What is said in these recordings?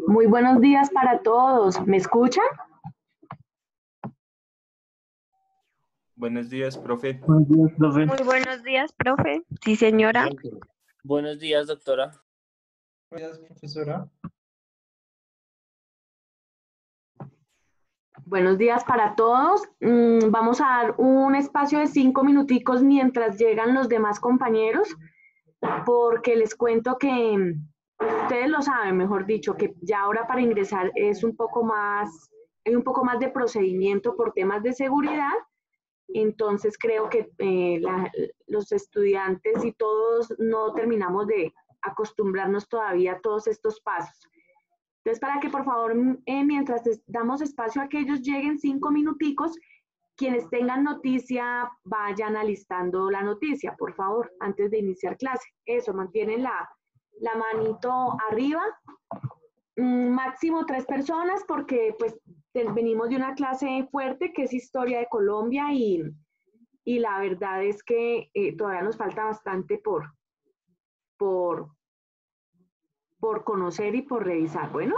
Muy buenos días para todos. ¿Me escuchan? Buenos días, profe. Buenos días, profe. Muy buenos días, profe. Sí, señora. Buenos días, doctora. Buenos días, profesora. Buenos días para todos. Vamos a dar un espacio de 5 minuticos mientras llegan los demás compañeros, porque les cuento que ustedes lo saben, mejor dicho, que ya ahora para ingresar es un poco más, hay un poco más de procedimiento por temas de seguridad. Entonces creo que los estudiantes y todos no terminamos de acostumbrarnos todavía a todos estos pasos. Entonces, para que por favor, mientras damos espacio a que ellos lleguen 5 minuticos, quienes tengan noticia, vayan alistando la noticia, por favor, antes de iniciar clase. Eso, mantienen la manito arriba, máximo 3 personas, porque pues venimos de una clase fuerte que es Historia de Colombia y la verdad es que todavía nos falta bastante por, por conocer y por revisar. Bueno.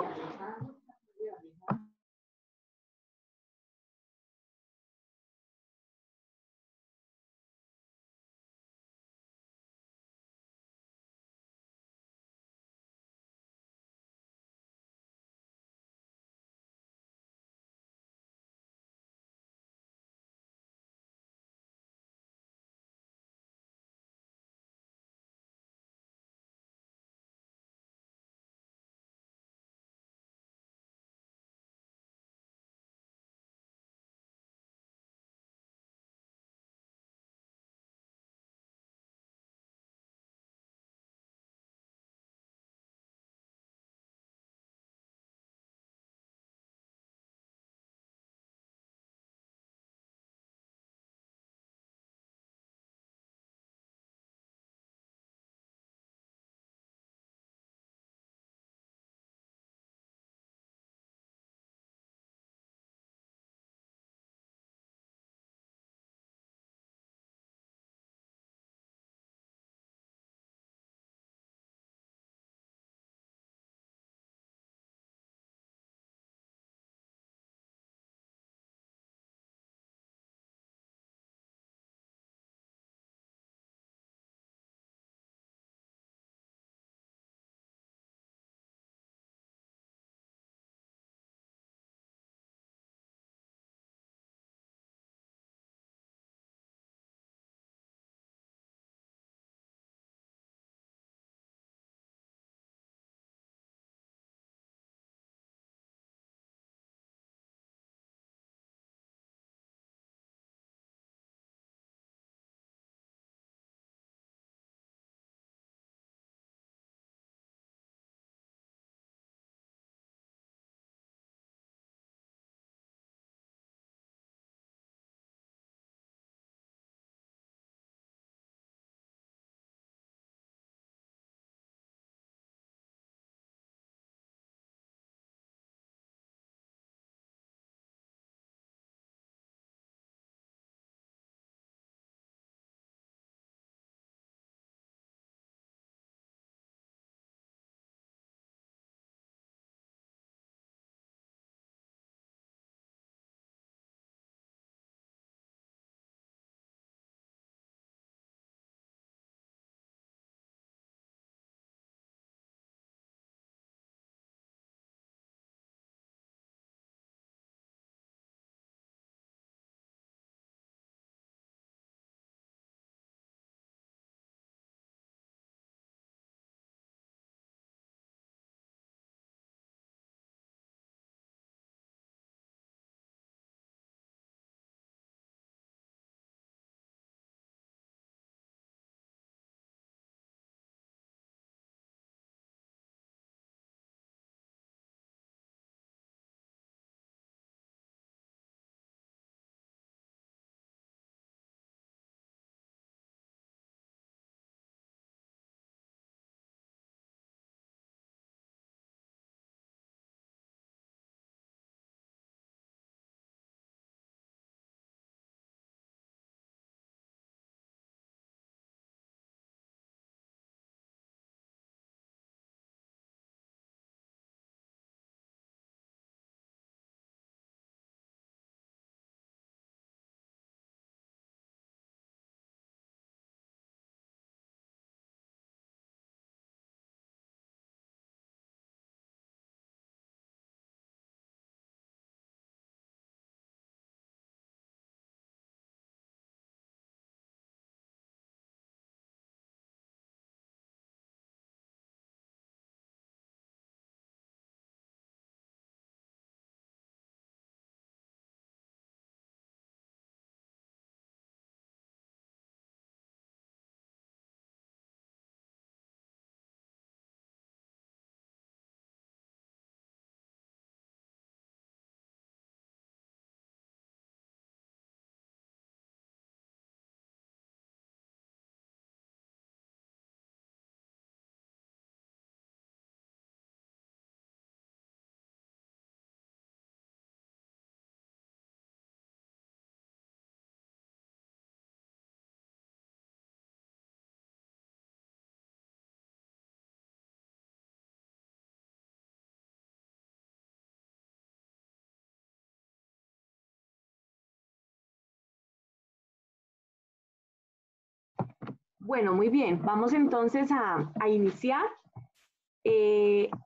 Bueno, muy bien. Vamos entonces a iniciar.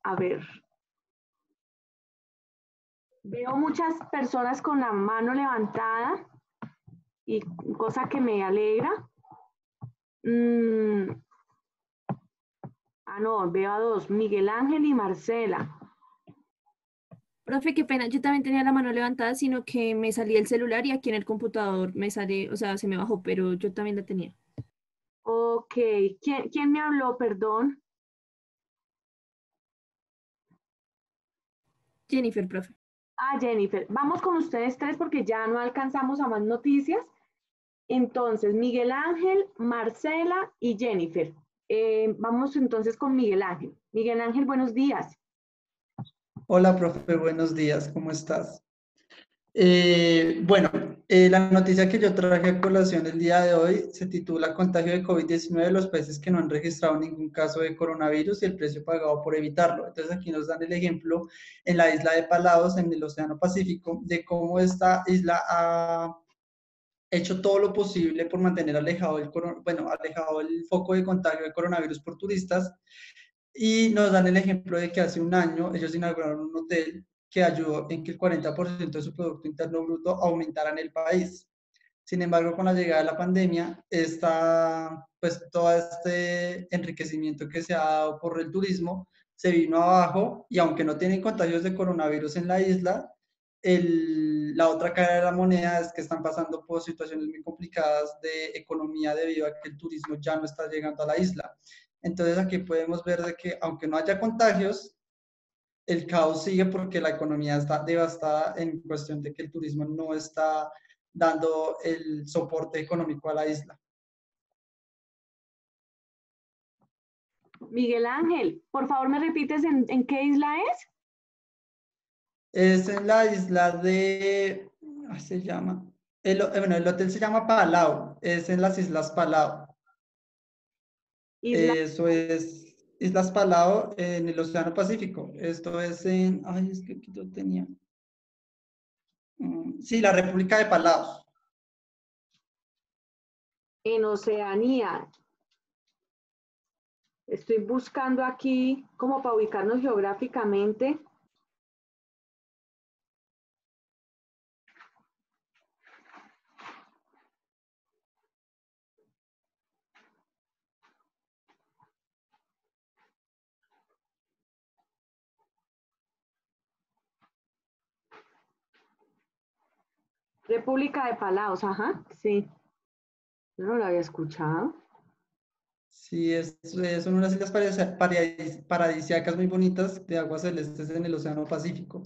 A ver, veo muchas personas con la mano levantada y cosa que me alegra. Mm, no, veo a dos, Miguel Ángel y Marcela. Profe, qué pena, yo también tenía la mano levantada, sino que me salía el celular y aquí en el computador me sale, o sea, se me bajó, pero yo también la tenía. Ok, ¿quién me habló? Perdón. Jennifer, profe. Jennifer. Vamos con ustedes tres porque ya no alcanzamos a más noticias. Entonces, Miguel Ángel, Marcela y Jennifer. Vamos entonces con Miguel Ángel. Miguel Ángel, buenos días. Hola, profe, buenos días, ¿cómo estás? Bueno, la noticia que yo traje a colación el día de hoy se titula Contagio de COVID-19 de los países que no han registrado ningún caso de coronavirus y el precio pagado por evitarlo. Entonces aquí nos dan el ejemplo en la isla de Palaos, en el Océano Pacífico, de cómo esta isla ha hecho todo lo posible por mantener alejado el foco de contagio de coronavirus por turistas. Y nos dan el ejemplo de que hace un año ellos inauguraron un hotel que ayudó en que el 40% de su Producto Interno Bruto aumentara en el país. Sin embargo, con la llegada de la pandemia, pues todo este enriquecimiento que se ha dado por el turismo se vino abajo y aunque no tienen contagios de coronavirus en la isla, la otra cara de la moneda es que están pasando por situaciones muy complicadas de economía debido a que el turismo ya no está llegando a la isla. Entonces aquí podemos ver de que aunque no haya contagios, el caos sigue porque la economía está devastada en cuestión de que el turismo no está dando el soporte económico a la isla. Miguel Ángel, por favor, ¿me repites en qué isla es? Es en la isla de, se llama, el hotel se llama Palau, es en las Islas Palau. Isla. Eso es Islas Palau en el Océano Pacífico. Esto es en, es que aquí lo tenía. Sí, la República de Palau. En Oceanía. Estoy buscando aquí como para ubicarnos geográficamente. República de Palaos, ajá, sí. Yo no lo había escuchado. Sí, son unas islas paradisíacas muy bonitas de aguas celestes en el Océano Pacífico.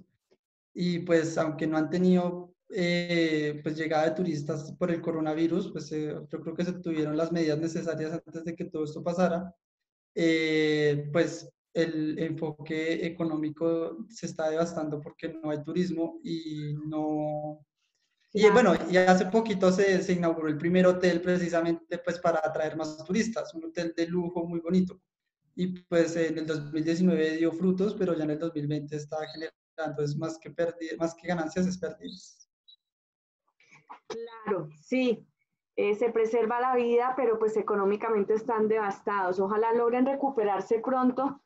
Y pues aunque no han tenido pues llegada de turistas por el coronavirus, pues yo creo que se tuvieron las medidas necesarias antes de que todo esto pasara. Pues el enfoque económico se está devastando porque no hay turismo y no... Y Claro. bueno, y hace poquito se inauguró el primer hotel precisamente pues para atraer más turistas, un hotel de lujo muy bonito. Y pues en el 2019 dio frutos, pero ya en el 2020 está generando, es más que ganancias, es pérdidas. Claro, sí. Se preserva la vida, pero pues económicamente están devastados. Ojalá logren recuperarse pronto.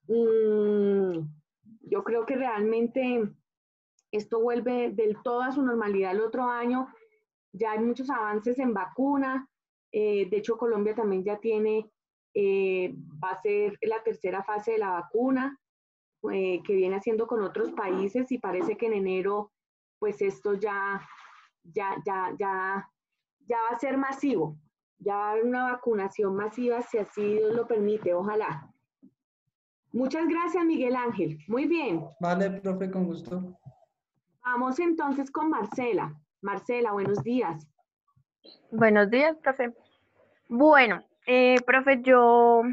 Yo creo que realmente esto vuelve del todo a su normalidad el otro año. Ya hay muchos avances en vacuna. De hecho, Colombia también ya tiene, va a ser la tercera fase de la vacuna, que viene haciendo con otros países y parece que en enero, pues esto ya va a ser masivo. Ya va a haber una vacunación masiva si así Dios lo permite, ojalá. Muchas gracias, Miguel Ángel. Muy bien. Vale, profe, con gusto. Vamos entonces con Marcela. Marcela, buenos días. Buenos días, profe. Bueno, profe, yo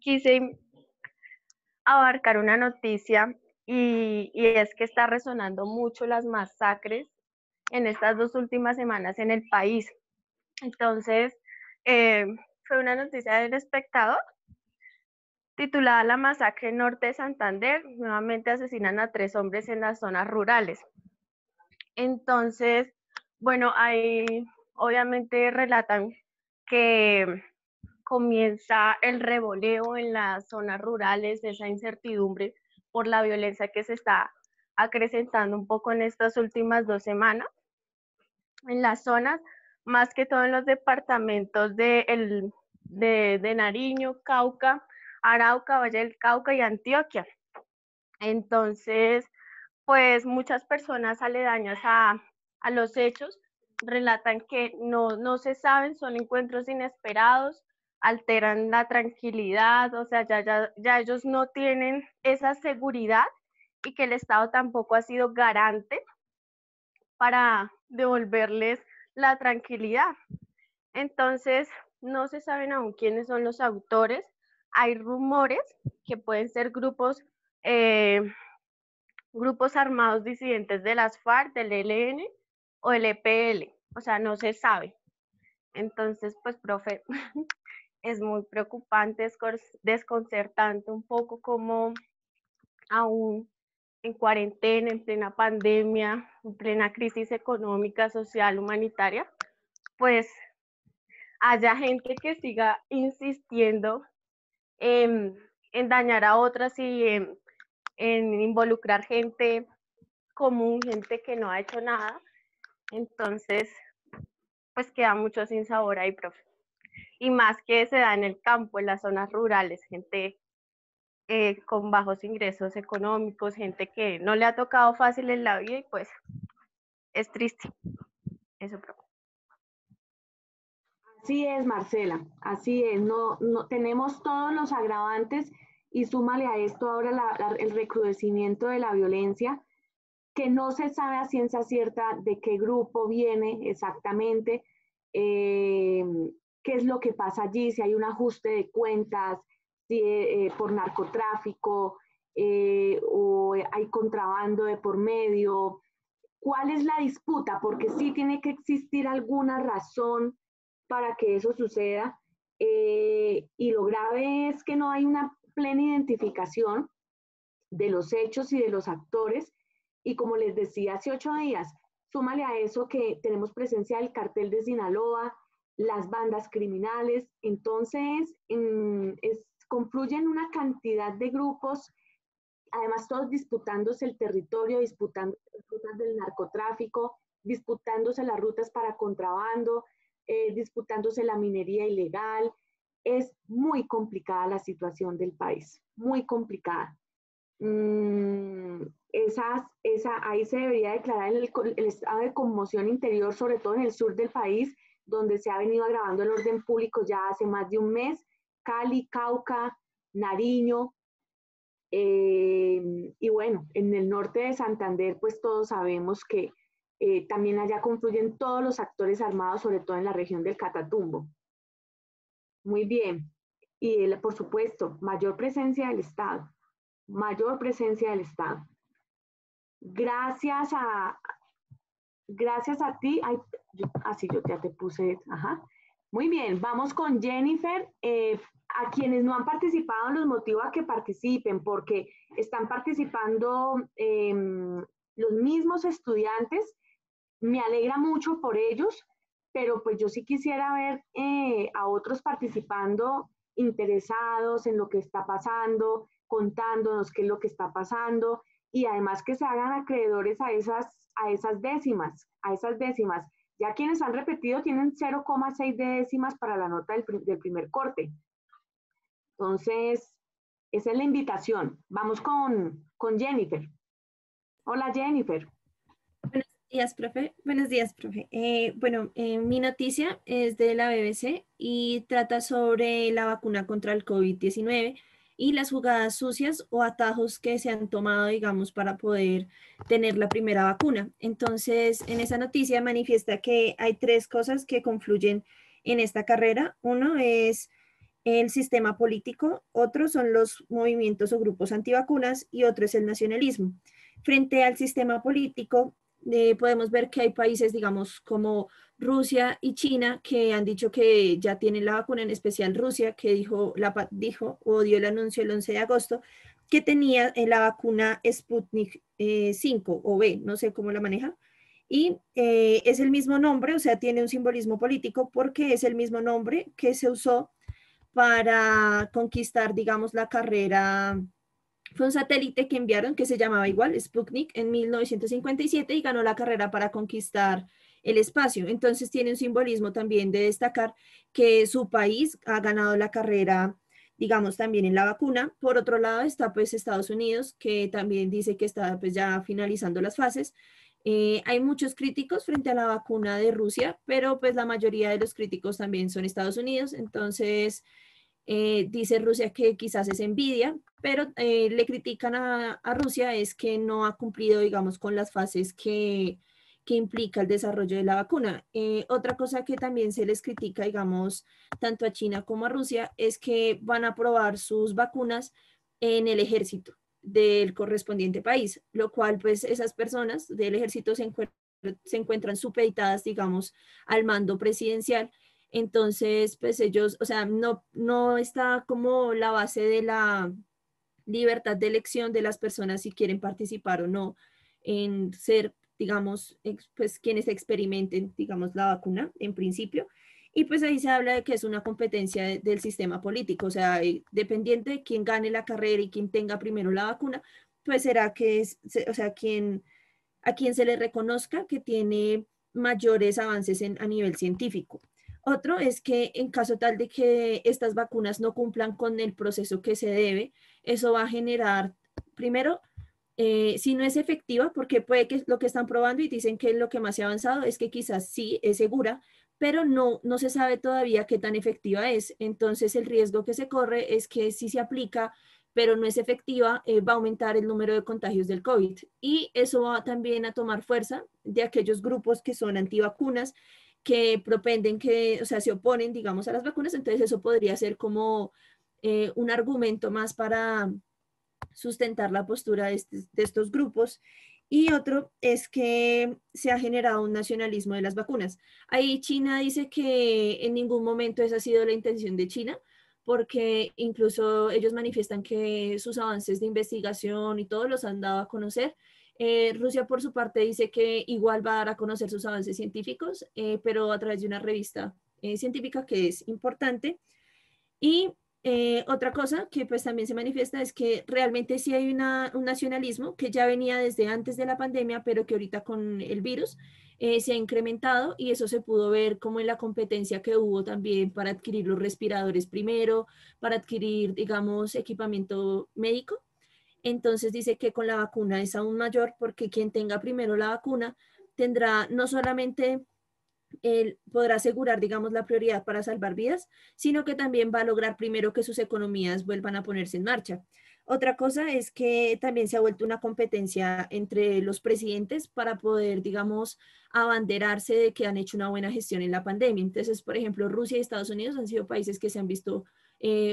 quise abarcar una noticia y es que está resonando mucho las masacres en estas 2 últimas semanas en el país. Entonces, fue una noticia del Espectador titulada La masacre norte de Santander. Nuevamente asesinan a 3 hombres en las zonas rurales. Entonces, bueno, ahí obviamente relatan que comienza el revoleo en las zonas rurales, esa incertidumbre por la violencia que se está acrecentando un poco en estas últimas 2 semanas en las zonas, más que todo en los departamentos de Nariño, Cauca, Arauca, Valle del Cauca y Antioquia. Entonces, pues muchas personas aledañas a los hechos relatan que no se saben, son encuentros inesperados, alteran la tranquilidad, o sea, ya ellos no tienen esa seguridad y que el Estado tampoco ha sido garante para devolverles la tranquilidad. Entonces, no se saben aún quiénes son los autores. Hay rumores que pueden ser grupos armados disidentes de las FARC, del ELN o el EPL. O sea, no se sabe. Entonces, pues, profe, es muy preocupante, desconcertante un poco como aún en cuarentena, en plena pandemia, en plena crisis económica, social, humanitaria, pues haya gente que siga insistiendo en dañar a otras y en involucrar gente común, gente que no ha hecho nada. Entonces, pues queda mucho sin sabor ahí, profe. Y más que se da en el campo, en las zonas rurales, gente con bajos ingresos económicos, gente que no le ha tocado fácil en la vida y pues es triste. Eso, profe. Así es, Marcela, así es. No, tenemos todos los agravantes y súmale a esto ahora el recrudecimiento de la violencia, que no se sabe a ciencia cierta de qué grupo viene exactamente, qué es lo que pasa allí, si hay un ajuste de cuentas, si por narcotráfico o hay contrabando de por medio. ¿Cuál es la disputa? Porque sí tiene que existir alguna razón para que eso suceda. Y lo grave es que no hay una plena identificación de los hechos y de los actores. Y como les decía hace 8 días, súmale a eso que tenemos presencia del cartel de Sinaloa, las bandas criminales, entonces confluyen una cantidad de grupos, además todos disputándose el territorio, disputándose las rutas del narcotráfico, disputándose las rutas para contrabando, disputándose la minería ilegal. Es muy complicada la situación del país, muy complicada. Ahí se debería declarar el estado de conmoción interior, sobre todo en el sur del país, donde se ha venido agravando el orden público ya hace más de un mes. Cali, Cauca, Nariño, y bueno, en el norte de Santander, pues todos sabemos que también allá confluyen todos los actores armados, sobre todo en la región del Catatumbo. Muy bien. Y por supuesto, mayor presencia del Estado. Mayor presencia del Estado. Gracias a ti. Ay, yo ya te puse. Ajá. Muy bien, vamos con Jennifer. A quienes no han participado los motivo a que participen, porque están participando los mismos estudiantes. Me alegra mucho por ellos, pero pues yo sí quisiera ver a otros participando interesados en lo que está pasando, contándonos qué es lo que está pasando y además que se hagan acreedores a esas décimas, Ya quienes han repetido tienen 0,6 de décimas para la nota del primer corte. Entonces, esa es la invitación. Vamos con Jennifer. Hola, Jennifer. Buenos días, profe. Buenos días, profe. Mi noticia es de la BBC y trata sobre la vacuna contra el COVID-19 y las jugadas sucias o atajos que se han tomado, digamos, para poder tener la primera vacuna. Entonces, en esa noticia manifiesta que hay 3 cosas que confluyen en esta carrera. Uno es el sistema político, otro son los movimientos o grupos antivacunas y otro es el nacionalismo. Frente al sistema político, podemos ver que hay países, digamos, como Rusia y China, que han dicho que ya tienen la vacuna, en especial Rusia, que dijo o dio el anuncio el 11 de agosto, que tenía la vacuna Sputnik 5 o B, no sé cómo la maneja, Y es el mismo nombre, o sea, tiene un simbolismo político porque es el mismo nombre que se usó para conquistar, digamos, la carrera. Fue un satélite que enviaron que se llamaba igual Sputnik en 1957 y ganó la carrera para conquistar el espacio. Entonces tiene un simbolismo también de destacar que su país ha ganado la carrera, digamos, también en la vacuna. Por otro lado está pues Estados Unidos, que también dice que está pues ya finalizando las fases. Hay muchos críticos frente a la vacuna de Rusia, pero pues la mayoría de los críticos también son Estados Unidos. Entonces, dice Rusia que quizás es envidia, pero le critican a Rusia es que no ha cumplido, digamos, con las fases que implica el desarrollo de la vacuna. Otra cosa que también se les critica, digamos, tanto a China como a Rusia, es que van a probar sus vacunas en el ejército del correspondiente país, lo cual pues esas personas del ejército se encuentran supeditadas, digamos, al mando presidencial. Entonces, pues ellos, o sea, no está como la base de la libertad de elección de las personas si quieren participar o no en ser, digamos, pues quienes experimenten, digamos, la vacuna en principio. Y pues ahí se habla de que es una competencia del sistema político, o sea, dependiente de quién gane la carrera y quién tenga primero la vacuna, pues será que es, o sea, a quien se le reconozca que tiene mayores avances a nivel científico. Otro es que en caso tal de que estas vacunas no cumplan con el proceso que se debe, eso va a generar, primero, si no es efectiva, porque puede que lo que están probando y dicen que lo que más se ha avanzado es que quizás sí es segura, pero no se sabe todavía qué tan efectiva es. Entonces el riesgo que se corre es que si se aplica, pero no es efectiva, va a aumentar el número de contagios del COVID. Y eso va también a tomar fuerza de aquellos grupos que son antivacunas, que propenden que, o sea, se oponen, digamos, a las vacunas. Entonces eso podría ser como un argumento más para sustentar la postura de estos grupos. Y otro es que se ha generado un nacionalismo de las vacunas. Ahí China dice que en ningún momento esa ha sido la intención de China, porque incluso ellos manifiestan que sus avances de investigación y todos los han dado a conocer. Rusia, por su parte, dice que igual va a dar a conocer sus avances científicos, pero a través de una revista científica que es importante. Y otra cosa que pues también se manifiesta es que realmente sí hay un nacionalismo que ya venía desde antes de la pandemia, pero que ahorita con el virus se ha incrementado y eso se pudo ver como en la competencia que hubo también para adquirir los respiradores primero, para adquirir, digamos, equipamiento médico. Entonces dice que con la vacuna es aún mayor porque quien tenga primero la vacuna tendrá no solamente él podrá asegurar, digamos, la prioridad para salvar vidas, sino que también va a lograr primero que sus economías vuelvan a ponerse en marcha. Otra cosa es que también se ha vuelto una competencia entre los presidentes para poder, digamos, abanderarse de que han hecho una buena gestión en la pandemia. Entonces, por ejemplo, Rusia y Estados Unidos han sido países que se han visto,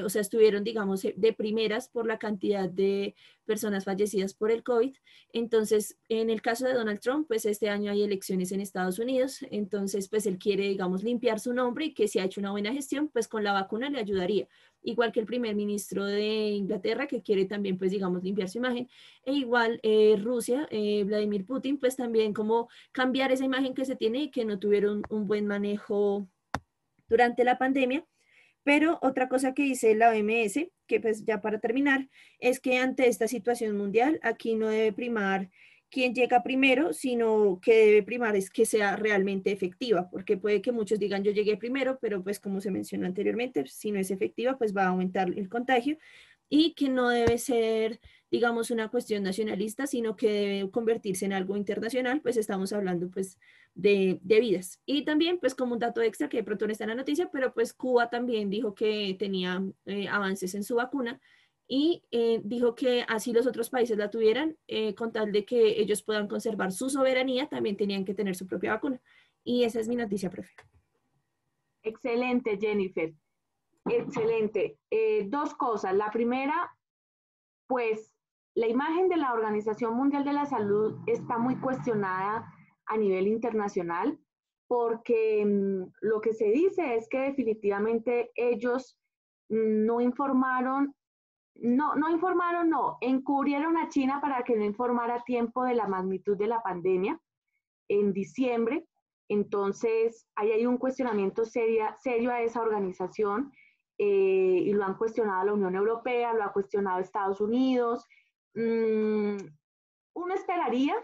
o sea, estuvieron, digamos, de primeras por la cantidad de personas fallecidas por el COVID. Entonces, en el caso de Donald Trump, pues este año hay elecciones en Estados Unidos, entonces pues él quiere, digamos, limpiar su nombre y que si ha hecho una buena gestión, pues con la vacuna le ayudaría. Igual que el primer ministro de Inglaterra, que quiere también, pues digamos, limpiar su imagen, e igual Rusia, Vladimir Putin, pues también como cambiar esa imagen que se tiene y que no tuvieron un buen manejo durante la pandemia. Pero otra cosa que dice la OMS, que pues ya para terminar, es que ante esta situación mundial, aquí no debe primar quién llega primero, sino que debe primar es que sea realmente efectiva, porque puede que muchos digan yo llegué primero, pero pues como se mencionó anteriormente, si no es efectiva, pues va a aumentar el contagio y que no debe ser, digamos, una cuestión nacionalista, sino que debe convertirse en algo internacional, pues estamos hablando pues de vidas. Y también pues como un dato extra que de pronto no está en la noticia, pero pues Cuba también dijo que tenía avances en su vacuna y dijo que así los otros países la tuvieran, con tal de que ellos puedan conservar su soberanía, también tenían que tener su propia vacuna. Y esa es mi noticia, profe. Excelente, Jennifer. Excelente. Dos cosas. La primera, pues la imagen de la Organización Mundial de la Salud está muy cuestionada a nivel internacional porque lo que se dice es que definitivamente ellos no informaron, no, encubrieron a China para que no informara a tiempo de la magnitud de la pandemia. en diciembre. Entonces, ahí hay un cuestionamiento serio a esa organización, y lo han cuestionado la Unión Europea, lo ha cuestionado Estados Unidos. Uno esperaría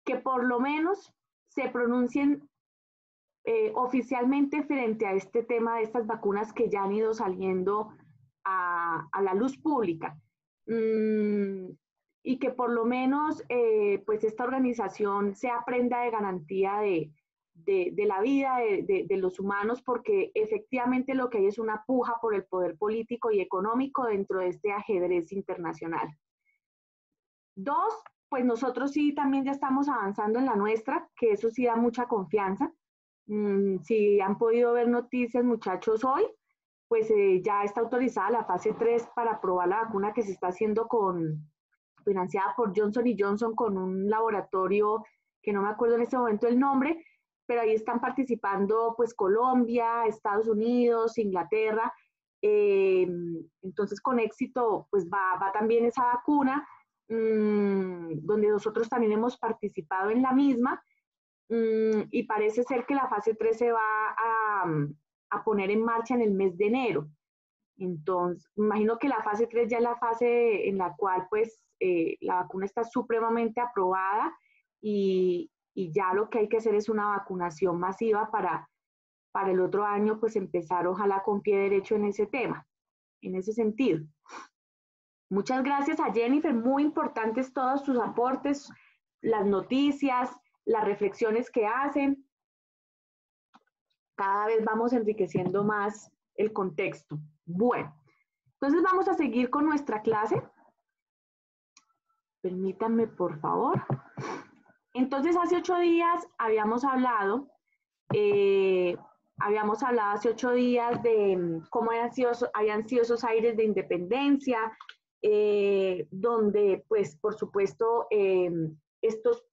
que por lo menos se pronuncien oficialmente frente a este tema de estas vacunas que ya han ido saliendo a la luz pública. Y que por lo menos pues esta organización sea prenda de garantía de la vida de los humanos, porque efectivamente lo que hay es una puja por el poder político y económico dentro de este ajedrez internacional. Dos, pues nosotros sí también ya estamos avanzando en la nuestra, que eso sí da mucha confianza. Si han podido ver noticias, muchachos, hoy, pues ya está autorizada la fase 3 para probar la vacuna que se está haciendo financiada por Johnson & Johnson con un laboratorio que no me acuerdo en este momento el nombre, pero ahí están participando pues Colombia, Estados Unidos, Inglaterra. Entonces con éxito pues va también esa vacuna, donde nosotros también hemos participado en la misma, y parece ser que la fase 3 se va a poner en marcha en el mes de enero. Entonces, imagino que la fase 3 ya es la fase en la cual pues la vacuna está supremamente aprobada, y ya lo que hay que hacer es una vacunación masiva para el otro año pues empezar ojalá con pie derecho en ese tema, en ese sentido. Muchas gracias a Jennifer, muy importantes todos sus aportes, las noticias, las reflexiones que hacen. Cada vez vamos enriqueciendo más el contexto. Bueno, entonces vamos a seguir con nuestra clase. Permítanme, por favor. Entonces, hace 8 días habíamos hablado hace 8 días de cómo habían sido esos aires de independencia, donde, pues, por supuesto, estos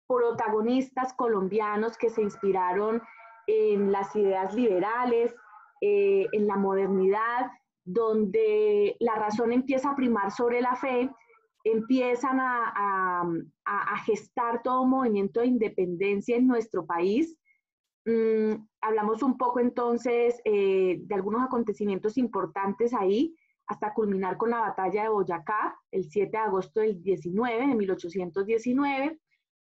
protagonistas colombianos que se inspiraron en las ideas liberales, en la modernidad, donde la razón empieza a primar sobre la fe, empiezan a gestar todo un movimiento de independencia en nuestro país. Hablamos un poco entonces de algunos acontecimientos importantes ahí, hasta culminar con la batalla de Boyacá, el 7 de agosto de 1819.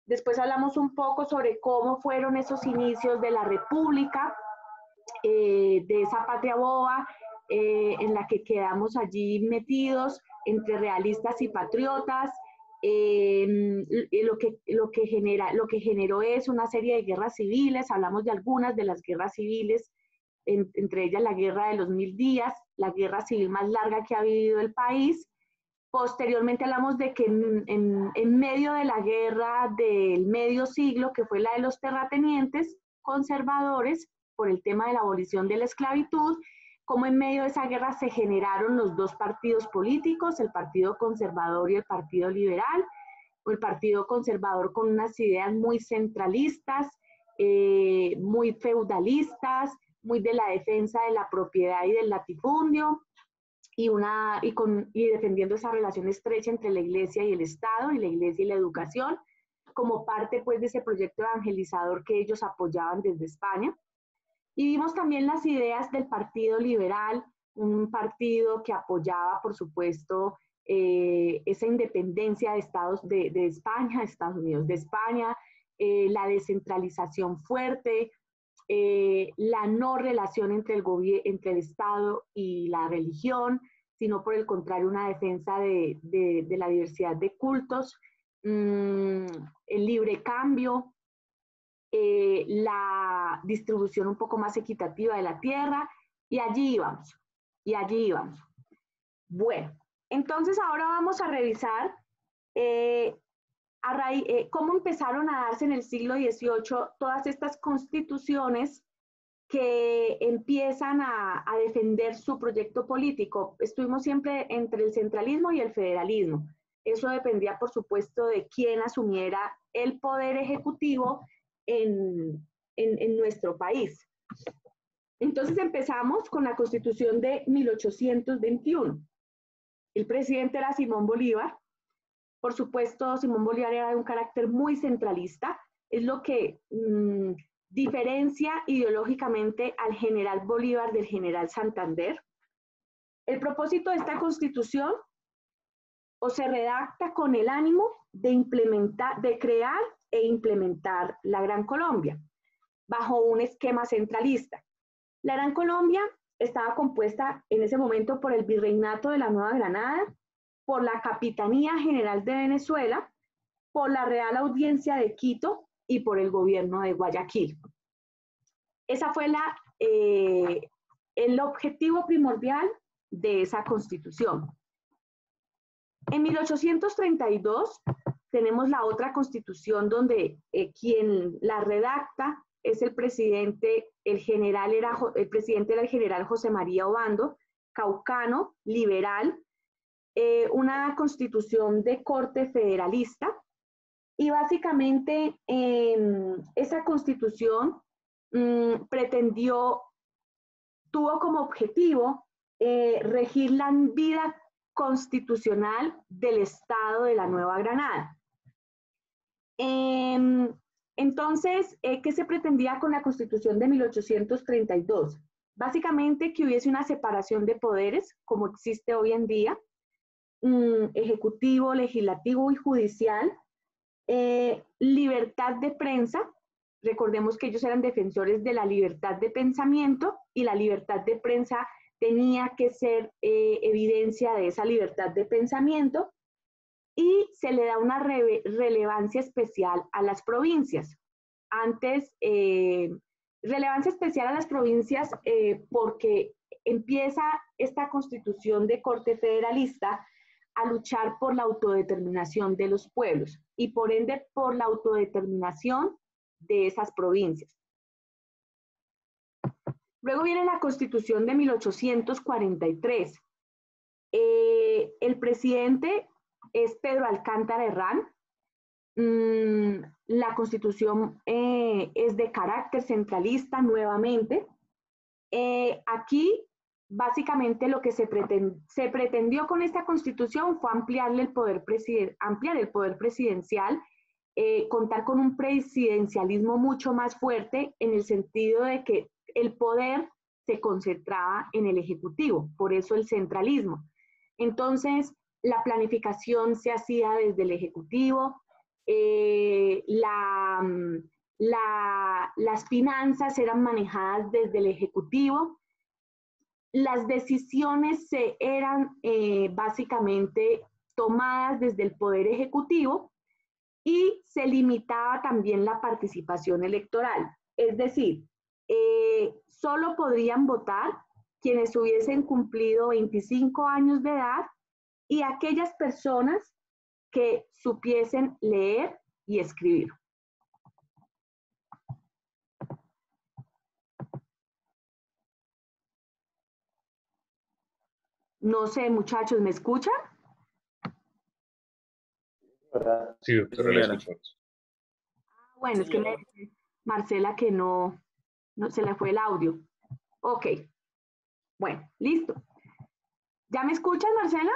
Después hablamos un poco sobre cómo fueron esos inicios de la República, de esa patria boba en la que quedamos allí metidos entre realistas y patriotas. Lo que generó es una serie de guerras civiles. Hablamos de algunas de las guerras civiles, entre ellas la Guerra de los 1000 días, la guerra civil más larga que ha vivido el país. Posteriormente hablamos de que en medio de la guerra del medio siglo, que fue la de los terratenientes conservadores por el tema de la abolición de la esclavitud, como en medio de esa guerra se generaron los dos partidos políticos, el Partido Conservador y el Partido Liberal, o el Partido Conservador con unas ideas muy centralistas, muy feudalistas, muy de la defensa de la propiedad y del latifundio, y defendiendo esa relación estrecha entre la Iglesia y el Estado, y la Iglesia y la educación, como parte pues de ese proyecto evangelizador que ellos apoyaban desde España. Y vimos también las ideas del Partido Liberal, un partido que apoyaba, por supuesto, esa independencia de España, de Estados Unidos, de España, la descentralización fuerte, la no relación entre el Estado y la religión, sino por el contrario una defensa de la diversidad de cultos, el libre cambio, la distribución un poco más equitativa de la tierra, y allí íbamos. Bueno, entonces ahora vamos a revisar cómo empezaron a darse en el siglo XVIII todas estas constituciones que empiezan a defender su proyecto político. Estuvimos siempre entre el centralismo y el federalismo. Eso dependía, por supuesto, de quién asumiera el poder ejecutivo en nuestro país. Entonces empezamos con la Constitución de 1821. El presidente era Simón Bolívar. Por supuesto, Simón Bolívar era de un carácter muy centralista, es lo que diferencia ideológicamente al general Bolívar del general Santander. El propósito de esta constitución o se redacta con el ánimo de implementar, de crear e implementar la Gran Colombia bajo un esquema centralista. La Gran Colombia estaba compuesta en ese momento por el Virreinato de la Nueva Granada, por la Capitanía General de Venezuela, por la Real Audiencia de Quito y por el gobierno de Guayaquil. Esa fue el objetivo primordial de esa constitución. En 1832 tenemos la otra constitución donde quien la redacta es el presidente, el presidente era el general José María Obando, caucano, liberal, una constitución de corte federalista, y básicamente esa constitución tuvo como objetivo regir la vida constitucional del Estado de la Nueva Granada. Entonces, ¿qué se pretendía con la Constitución de 1832? Básicamente que hubiese una separación de poderes, como existe hoy en día, ejecutivo, legislativo y judicial, libertad de prensa. Recordemos que ellos eran defensores de la libertad de pensamiento y la libertad de prensa tenía que ser evidencia de esa libertad de pensamiento, y se le da una relevancia especial a las provincias. Relevancia especial a las provincias porque empieza esta constitución de corte federalista a luchar por la autodeterminación de los pueblos y por ende por la autodeterminación de esas provincias. Luego viene la Constitución de 1843. El presidente es Pedro Alcántara Herrán. La Constitución es de carácter centralista nuevamente. Aquí, básicamente, lo que se pretendió con esta Constitución fue ampliar el poder presidencial, contar con un presidencialismo mucho más fuerte en el sentido de que el poder se concentraba en el Ejecutivo, por eso el centralismo. Entonces, la planificación se hacía desde el Ejecutivo, las finanzas eran manejadas desde el Ejecutivo, las decisiones eran básicamente tomadas desde el Poder Ejecutivo y se limitaba también la participación electoral. Es decir, solo podrían votar quienes hubiesen cumplido 25 años de edad y aquellas personas que supiesen leer y escribir. No sé, muchachos, ¿me escuchan? Sí, doctora. Bueno, es que me dice Marcela que no se le fue el audio. Ok. Bueno, listo. ¿Ya me escuchas, Marcela?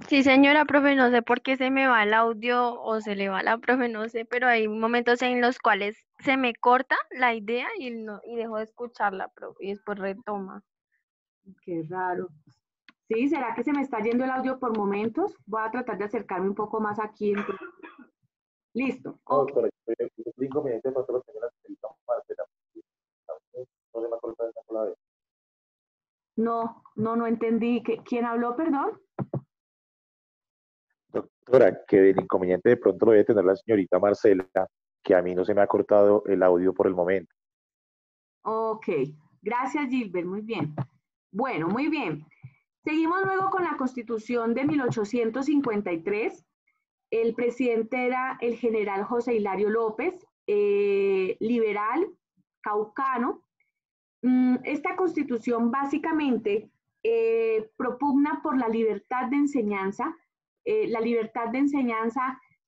Sí, señora profe, no sé por qué se me va el audio o se le va la profe, no sé, pero hay momentos en los cuales se me corta la idea y dejo de escucharla, profe, y después retoma. Qué raro. Sí, ¿será que se me está yendo el audio por momentos? Voy a tratar de acercarme un poco más aquí. Listo. Okay. No entendí. ¿Quién habló, perdón? Doctora, que el inconveniente de pronto lo debe tener la señorita Marcela, que a mí no se me ha cortado el audio por el momento. Ok, gracias Gilbert, muy bien. Bueno, muy bien. Seguimos luego con la Constitución de 1853. El presidente era el general José Hilario López, liberal, caucano. Esta Constitución básicamente propugna por la libertad de enseñanza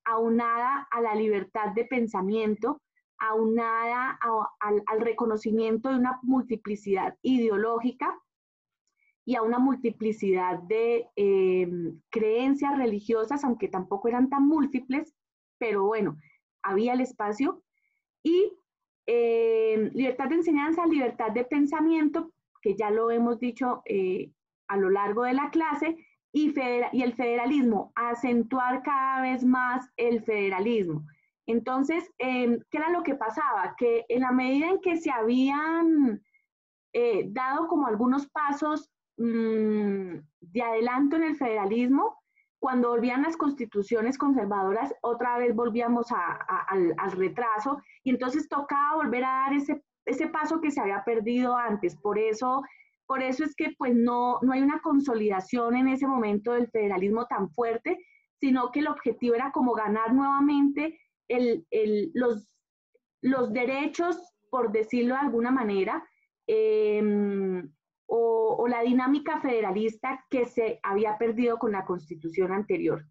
aunada a la libertad de pensamiento, aunada al reconocimiento de una multiplicidad ideológica y a una multiplicidad de creencias religiosas, aunque tampoco eran tan múltiples, pero bueno, había el espacio. Y libertad de enseñanza, libertad de pensamiento, que ya lo hemos dicho a lo largo de la clase, y el federalismo, acentuar cada vez más el federalismo. Entonces, ¿qué era lo que pasaba? Que en la medida en que se habían dado como algunos pasos de adelanto en el federalismo, cuando volvían las constituciones conservadoras, otra vez volvíamos al retraso, y entonces tocaba volver a dar ese paso que se había perdido antes. Por eso es que pues no hay una consolidación en ese momento del federalismo tan fuerte, sino que el objetivo era como ganar nuevamente los derechos, por decirlo de alguna manera, o la dinámica federalista que se había perdido con la constitución anterior.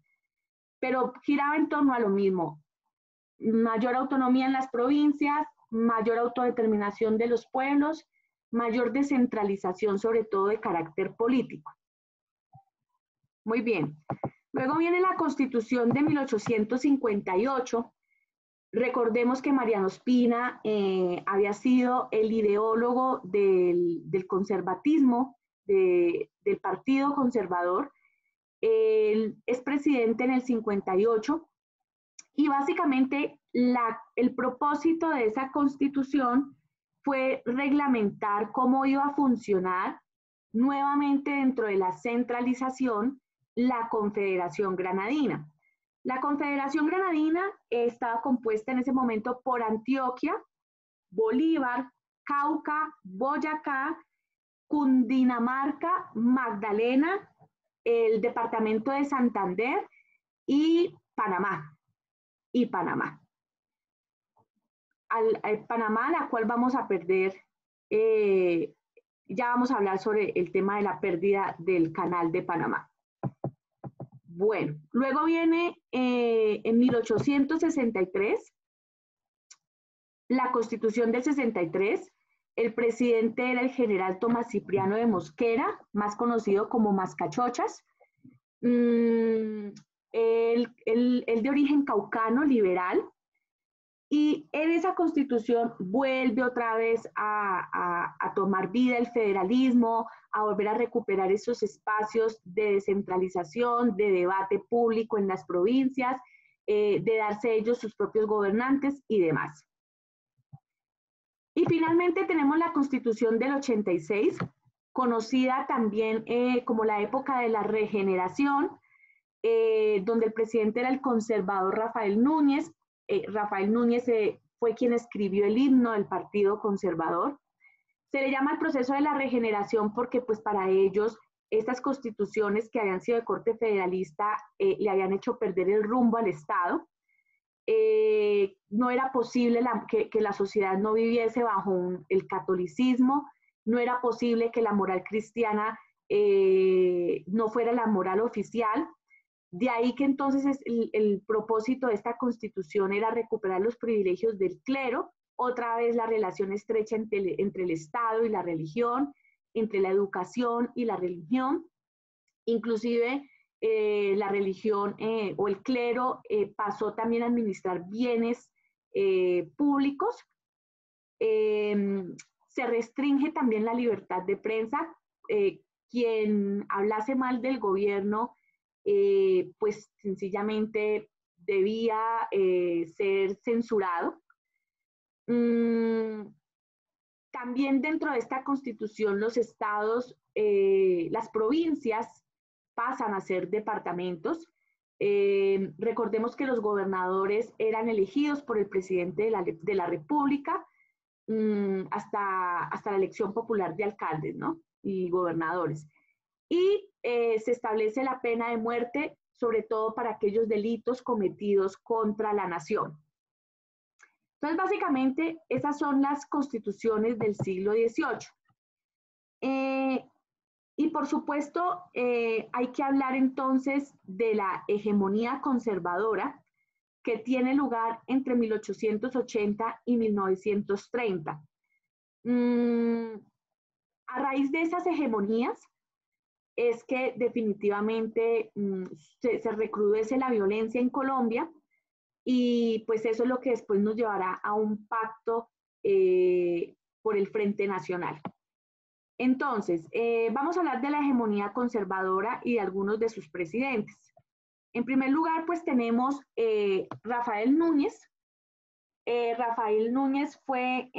Pero giraba en torno a lo mismo: mayor autonomía en las provincias, mayor autodeterminación de los pueblos, mayor descentralización, sobre todo de carácter político. Muy bien. Luego viene la Constitución de 1858. Recordemos que Mariano Ospina había sido el ideólogo del conservatismo, del Partido Conservador. Él es presidente en el 58, y básicamente el propósito de esa constitución fue reglamentar cómo iba a funcionar nuevamente dentro de la centralización la Confederación Granadina. La Confederación Granadina estaba compuesta en ese momento por Antioquia, Bolívar, Cauca, Boyacá, Cundinamarca, Magdalena, el departamento de Santander y Panamá. Panamá, la cual vamos a perder, ya vamos a hablar sobre el tema de la pérdida del canal de Panamá. Bueno, luego viene en 1863, la Constitución del 63. El presidente era el general Tomás Cipriano de Mosquera, más conocido como Mascachochas. Él de origen caucano, liberal, y en esa constitución vuelve otra vez a tomar vida el federalismo, a volver a recuperar esos espacios de descentralización, de debate público en las provincias, de darse ellos sus propios gobernantes y demás. Y finalmente tenemos la Constitución del 86, conocida también como la época de la regeneración, donde el presidente era el conservador Rafael Núñez. Rafael Núñez fue quien escribió el himno del Partido Conservador. Se le llama el proceso de la regeneración porque pues para ellos estas constituciones que habían sido de corte federalista le habían hecho perder el rumbo al Estado. No era posible que la sociedad no viviese bajo el catolicismo, no era posible que la moral cristiana no fuera la moral oficial. De ahí que entonces el propósito de esta constitución era recuperar los privilegios del clero, otra vez la relación estrecha entre el Estado y la religión, entre la educación y la religión. Inclusive la religión o el clero pasó también a administrar bienes públicos. Se restringe también la libertad de prensa. Quien hablase mal del gobierno pues sencillamente debía ser censurado. También dentro de esta constitución los estados, las provincias pasan a ser departamentos. Recordemos que los gobernadores eran elegidos por el presidente de la República hasta la elección popular de alcaldes, ¿no? Y gobernadores. Y se establece la pena de muerte, sobre todo para aquellos delitos cometidos contra la nación. Entonces, básicamente, esas son las constituciones del siglo XVIII. Y por supuesto, hay que hablar entonces de la hegemonía conservadora que tiene lugar entre 1880 y 1930. A raíz de esas hegemonías, es que definitivamente se recrudece la violencia en Colombia, y pues eso es lo que después nos llevará a un pacto por el Frente Nacional. Entonces, vamos a hablar de la hegemonía conservadora y de algunos de sus presidentes. En primer lugar, pues tenemos Rafael Núñez. Rafael Núñez fue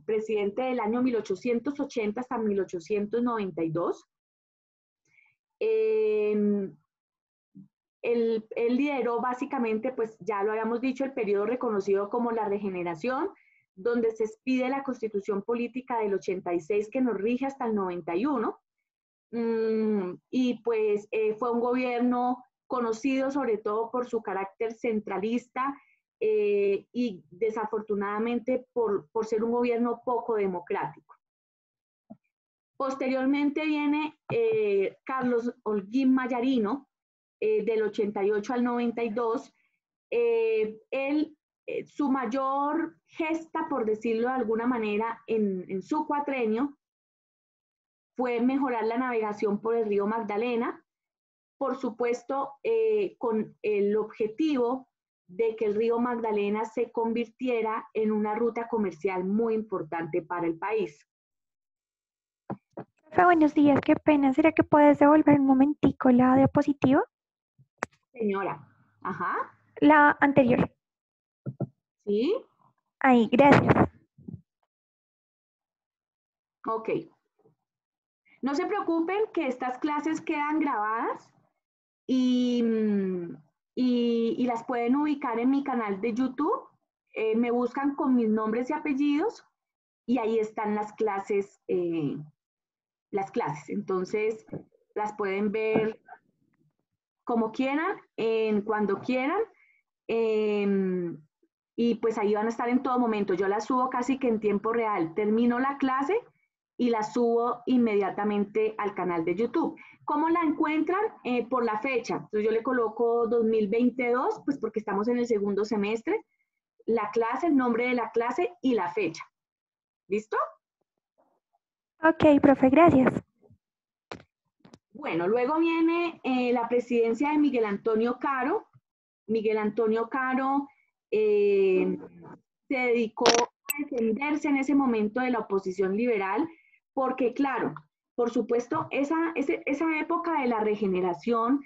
presidente del año 1880 hasta 1892. Él lideró básicamente, pues ya lo habíamos dicho, el periodo reconocido como la regeneración, donde se expide la Constitución Política del 86 que nos rige hasta el 91. Y pues fue un gobierno conocido sobre todo por su carácter centralista y desafortunadamente por ser un gobierno poco democrático. Posteriormente viene Carlos Holguín Mayarino, del 88 al 92. Su mayor gesta, por decirlo de alguna manera, en su cuatrenio fue mejorar la navegación por el río Magdalena, por supuesto con el objetivo de que el río Magdalena se convirtiera en una ruta comercial muy importante para el país. Profe, buenos días, qué pena. ¿Será que puedes devolver un momentico la diapositiva? Señora, ajá. La anterior. ¿Sí? Ahí, gracias. Ok. No se preocupen que estas clases quedan grabadas y las pueden ubicar en mi canal de YouTube. Me buscan con mis nombres y apellidos y ahí están las clases. Entonces, las pueden ver como quieran, cuando quieran. Y pues ahí van a estar en todo momento. Yo las subo casi que en tiempo real. Termino la clase y la subo inmediatamente al canal de YouTube. ¿Cómo la encuentran? Por la fecha. Entonces yo le coloco 2022, pues porque estamos en el segundo semestre, la clase, el nombre de la clase y la fecha. ¿Listo? Ok, profe, gracias. Bueno, luego viene la presidencia de Miguel Antonio Caro. Miguel Antonio Caro se dedicó a defenderse en ese momento de la oposición liberal, porque claro, por supuesto, esa época de la regeneración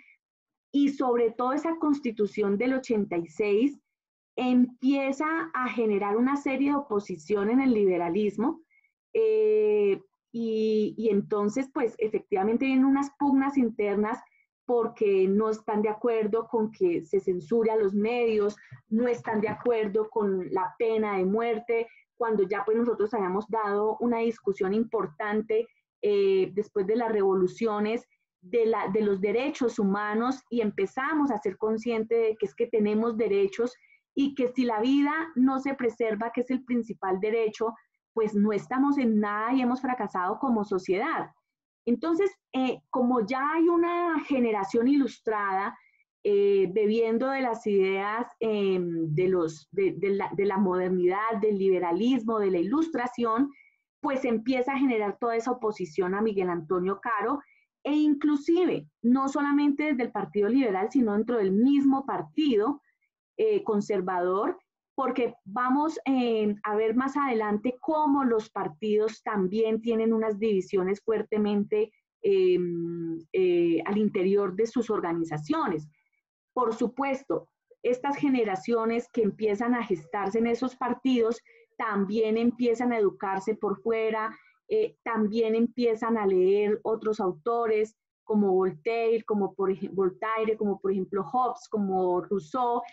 y sobre todo esa constitución del 86 empieza a generar una serie de oposición en el liberalismo, y entonces pues efectivamente vienen unas pugnas internas porque no están de acuerdo con que se censure a los medios, no están de acuerdo con la pena de muerte, cuando ya pues nosotros habíamos dado una discusión importante después de las revoluciones de los derechos humanos y empezamos a ser conscientes de que es que tenemos derechos y que si la vida no se preserva, que es el principal derecho, pues no estamos en nada y hemos fracasado como sociedad. Entonces, como ya hay una generación ilustrada bebiendo de las ideas de la modernidad, del liberalismo, de la ilustración, pues empieza a generar toda esa oposición a Miguel Antonio Caro, e inclusive no solamente desde el Partido Liberal, sino dentro del mismo partido conservador, porque vamos a ver más adelante cómo los partidos también tienen unas divisiones fuertemente al interior de sus organizaciones. Por supuesto, estas generaciones que empiezan a gestarse en esos partidos también empiezan a educarse por fuera, también empiezan a leer otros autores como Voltaire, como por ejemplo Hobbes, como Rousseau,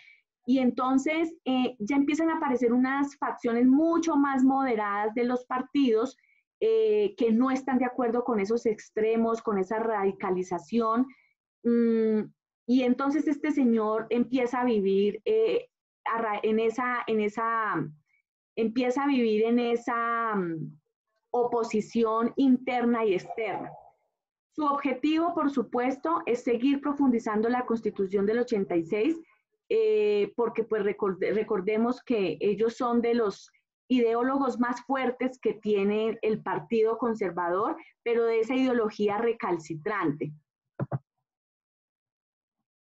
y entonces ya empiezan a aparecer unas facciones mucho más moderadas de los partidos que no están de acuerdo con esos extremos, con esa radicalización, y entonces este señor empieza a vivir empieza a vivir en esa oposición interna y externa. Su objetivo, por supuesto, es seguir profundizando la Constitución del 86, porque pues recordemos que ellos son de los ideólogos más fuertes que tiene el Partido Conservador, pero de esa ideología recalcitrante.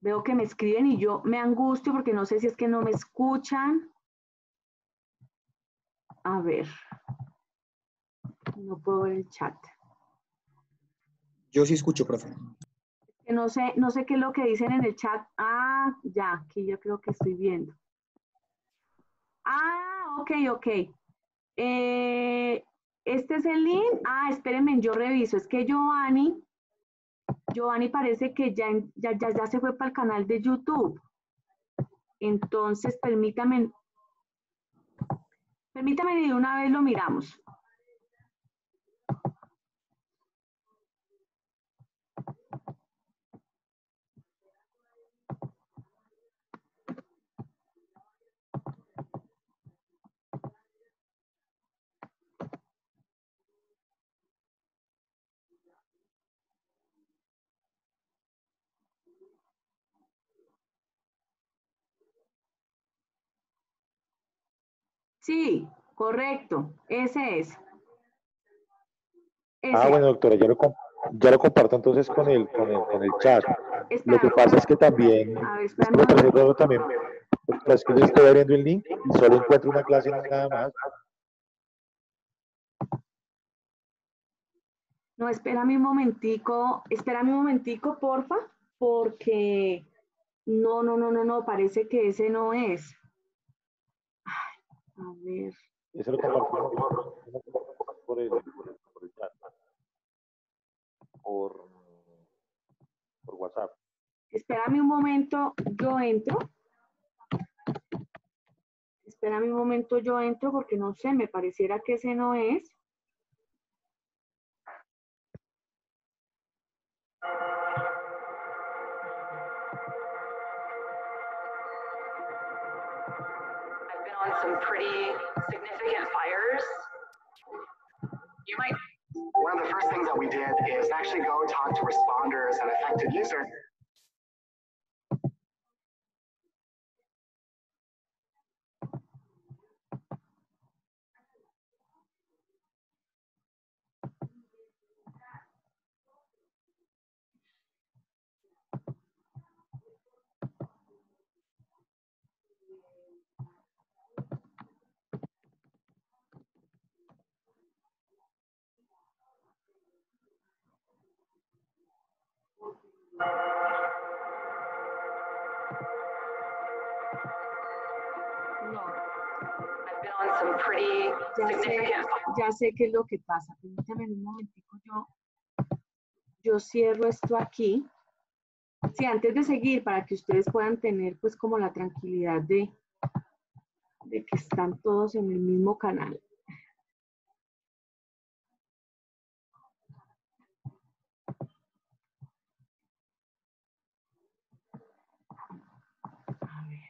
Veo que me escriben y yo me angustio porque no sé si es que no me escuchan. A ver, no puedo ver el chat. Yo sí escucho, profe. Que no sé qué es lo que dicen en el chat. Ah, ya, aquí yo creo que estoy viendo. Ah, ok. Este es el link. Ah, espérenme, yo reviso. Es que Giovanni parece que ya se fue para el canal de YouTube. Entonces, permítame y de una vez lo miramos. Sí, correcto, ese es. Ah, bueno, doctora, ya lo comparto entonces con el chat. Lo que pasa es que también, A ver, es que me parece raro también, es que yo estoy abriendo el link y solo encuentro una clase nada más. No, espérame un momentico, porfa, porque no, parece que ese no es. Ay, a ver. Ese lo compartimos por el chat, por WhatsApp. Espérame un momento, yo entro. Espérame un momento, yo entro porque no sé, me pareciera que ese no es. I've been on some pretty significant fires. One of the first things that we did is actually go talk to responders and affected users. No. I've been on some pretty significant fires. Ya sé qué es lo que pasa. Permítame un momentico, yo cierro esto aquí. Sí, antes de seguir, para que ustedes puedan tener pues como la tranquilidad de que están todos en el mismo canal. A ver.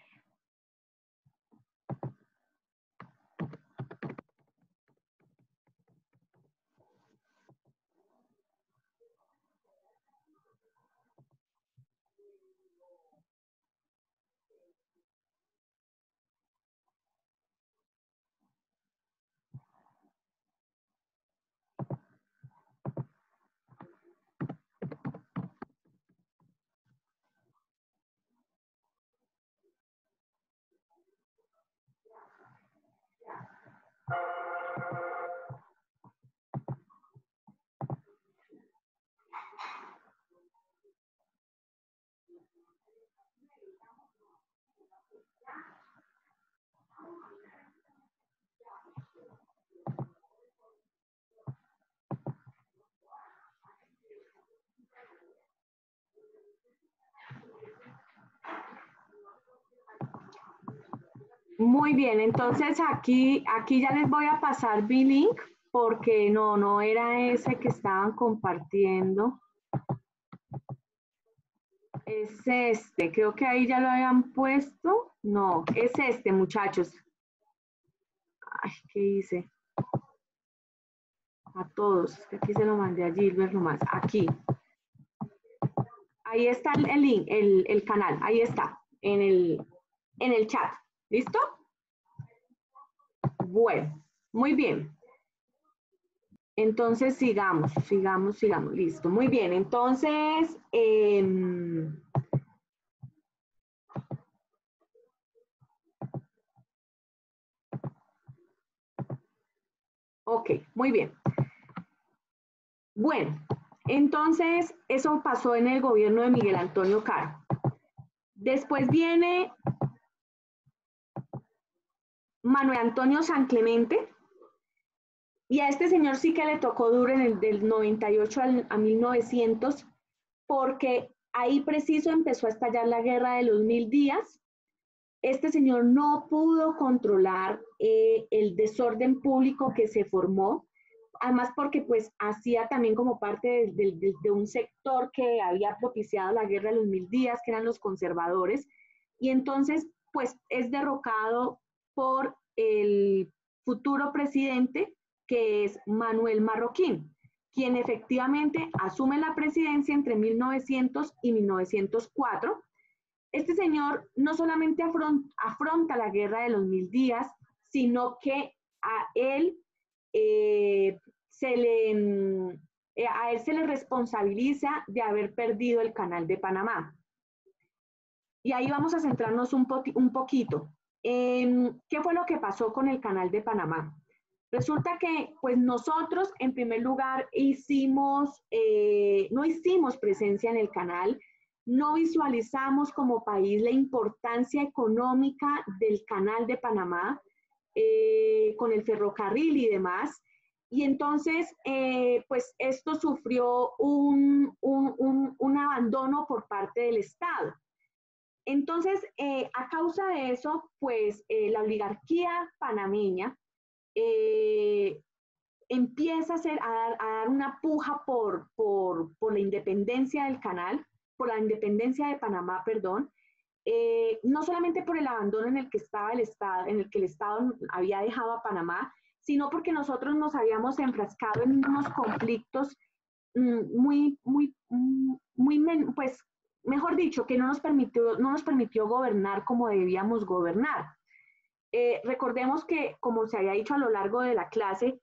Muy bien, entonces aquí ya les voy a pasar mi link porque no era ese que estaban compartiendo. Es este, creo que ahí ya lo habían puesto. No, es este, muchachos. Ay, ¿qué hice? A todos, es que aquí se lo mandé a Gilbert nomás, aquí. Ahí está el link, el canal, ahí está, en el chat. ¿Listo? Bueno, muy bien. Entonces, sigamos. Listo, muy bien. Entonces, ok, muy bien. Bueno, entonces, eso pasó en el gobierno de Miguel Antonio Caro. Después viene Manuel Antonio San Clemente, y a este señor sí que le tocó duro en el del 98 a 1900, porque ahí preciso empezó a estallar la guerra de los 1000 días. Este señor no pudo controlar el desorden público que se formó, además porque pues hacía también como parte de un sector que había propiciado la guerra de los 1000 días, que eran los conservadores, y entonces pues es derrocado por el futuro presidente, que es Manuel Marroquín, quien efectivamente asume la presidencia entre 1900 y 1904. Este señor no solamente afronta la guerra de los 1000 días, sino que a él se le responsabiliza de haber perdido el Canal de Panamá. Y ahí vamos a centrarnos un poquito. ¿Qué fue lo que pasó con el Canal de Panamá? Resulta que, pues nosotros, en primer lugar, no hicimos presencia en el canal, no visualizamos como país la importancia económica del Canal de Panamá, con el ferrocarril y demás. Y entonces, pues esto sufrió un abandono por parte del Estado. Entonces, a causa de eso, pues la oligarquía panameña empieza a dar una puja por la independencia del canal, por la independencia de Panamá, perdón, no solamente por el abandono en el que estaba el Estado, en el que el Estado había dejado a Panamá, sino porque nosotros nos habíamos enfrascado en unos conflictos pues, mejor dicho, que no nos permitió gobernar como debíamos gobernar. Recordemos que, como se había dicho a lo largo de la clase,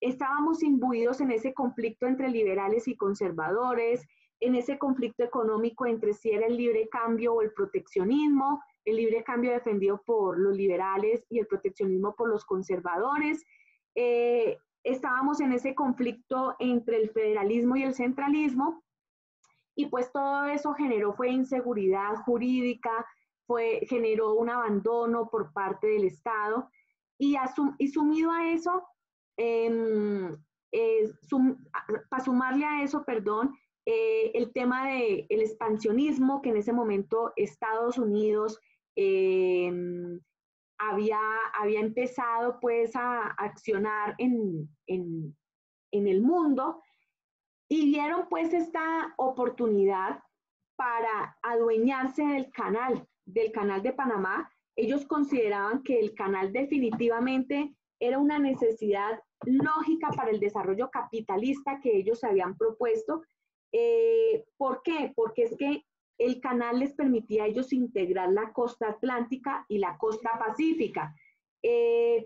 estábamos imbuidos en ese conflicto entre liberales y conservadores, en ese conflicto económico entre si era el libre cambio o el proteccionismo, el libre cambio defendido por los liberales y el proteccionismo por los conservadores. Estábamos en ese conflicto entre el federalismo y el centralismo, y pues todo eso fue inseguridad jurídica, generó un abandono por parte del Estado, y sumido a eso, para sumarle a eso, el tema del expansionismo, que en ese momento Estados Unidos había empezado pues a accionar en el mundo, y vieron pues esta oportunidad para adueñarse del canal de Panamá. Ellos consideraban que el canal definitivamente era una necesidad lógica para el desarrollo capitalista que ellos habían propuesto. ¿Por qué? Porque es que el canal les permitía a ellos integrar la costa atlántica y la costa pacífica.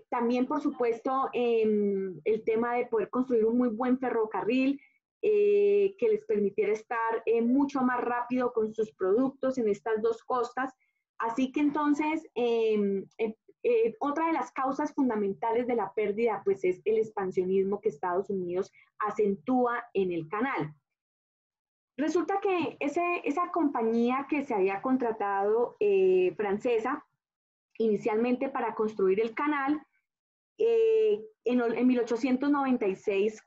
También, por supuesto, el tema de poder construir un muy buen ferrocarril, que les permitiera estar mucho más rápido con sus productos en estas dos costas. Así que entonces, otra de las causas fundamentales de la pérdida pues es el expansionismo que Estados Unidos acentúa en el canal. Resulta que esa compañía que se había contratado, francesa, inicialmente para construir el canal, en 1896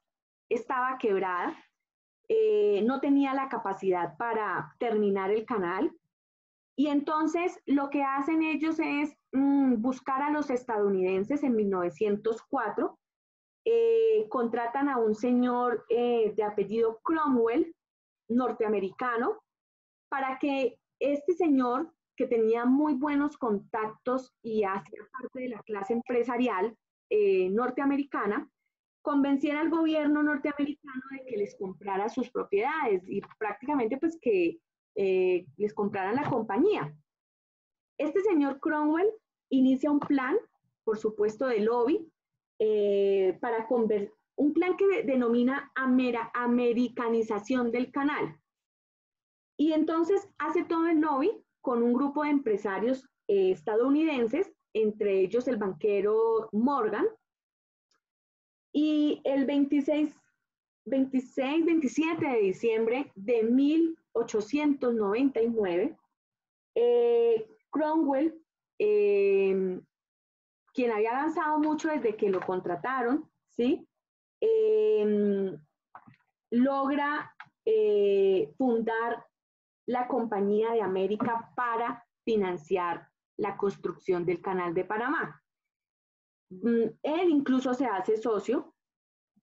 estaba quebrada, no tenía la capacidad para terminar el canal, y entonces lo que hacen ellos es buscar a los estadounidenses en 1904, contratan a un señor de apellido Cromwell, norteamericano, para que este señor, que tenía muy buenos contactos y hacía parte de la clase empresarial norteamericana, convenciera al gobierno norteamericano de que les comprara sus propiedades y prácticamente pues que les compraran la compañía. Este señor Cromwell inicia un plan por supuesto, de lobby, para un plan que denomina americanización del canal. Y entonces hace todo el lobby con un grupo de empresarios estadounidenses, entre ellos el banquero Morgan, y el 27 de diciembre de 1899, Cromwell, quien había avanzado mucho desde que lo contrataron, ¿sí? Logra fundar la Compañía de América para financiar la construcción del Canal de Panamá. Él incluso se hace socio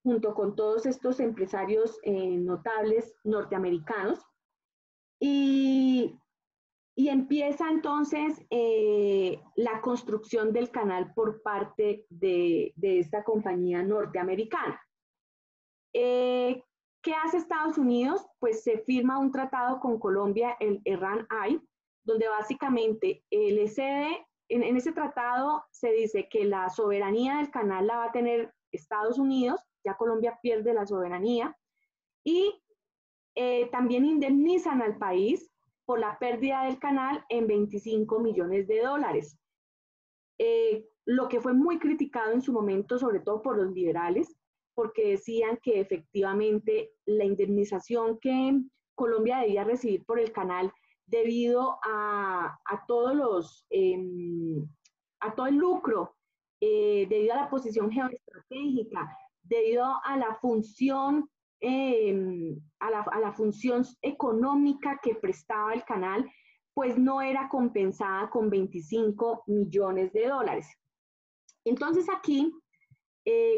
junto con todos estos empresarios notables norteamericanos y empieza entonces la construcción del canal por parte de esta compañía norteamericana. ¿Qué hace Estados Unidos? Pues se firma un tratado con Colombia, el Errán-Hay, donde básicamente le cede, en ese tratado se dice que la soberanía del canal la va a tener Estados Unidos, ya Colombia pierde la soberanía, y también indemnizan al país por la pérdida del canal en $25 millones. Lo que fue muy criticado en su momento, sobre todo por los liberales, porque decían que efectivamente la indemnización que Colombia debía recibir por el canal debido a todo el lucro, debido a la posición geoestratégica, debido a la función, a la función económica que prestaba el canal, pues no era compensada con $25 millones. Entonces aquí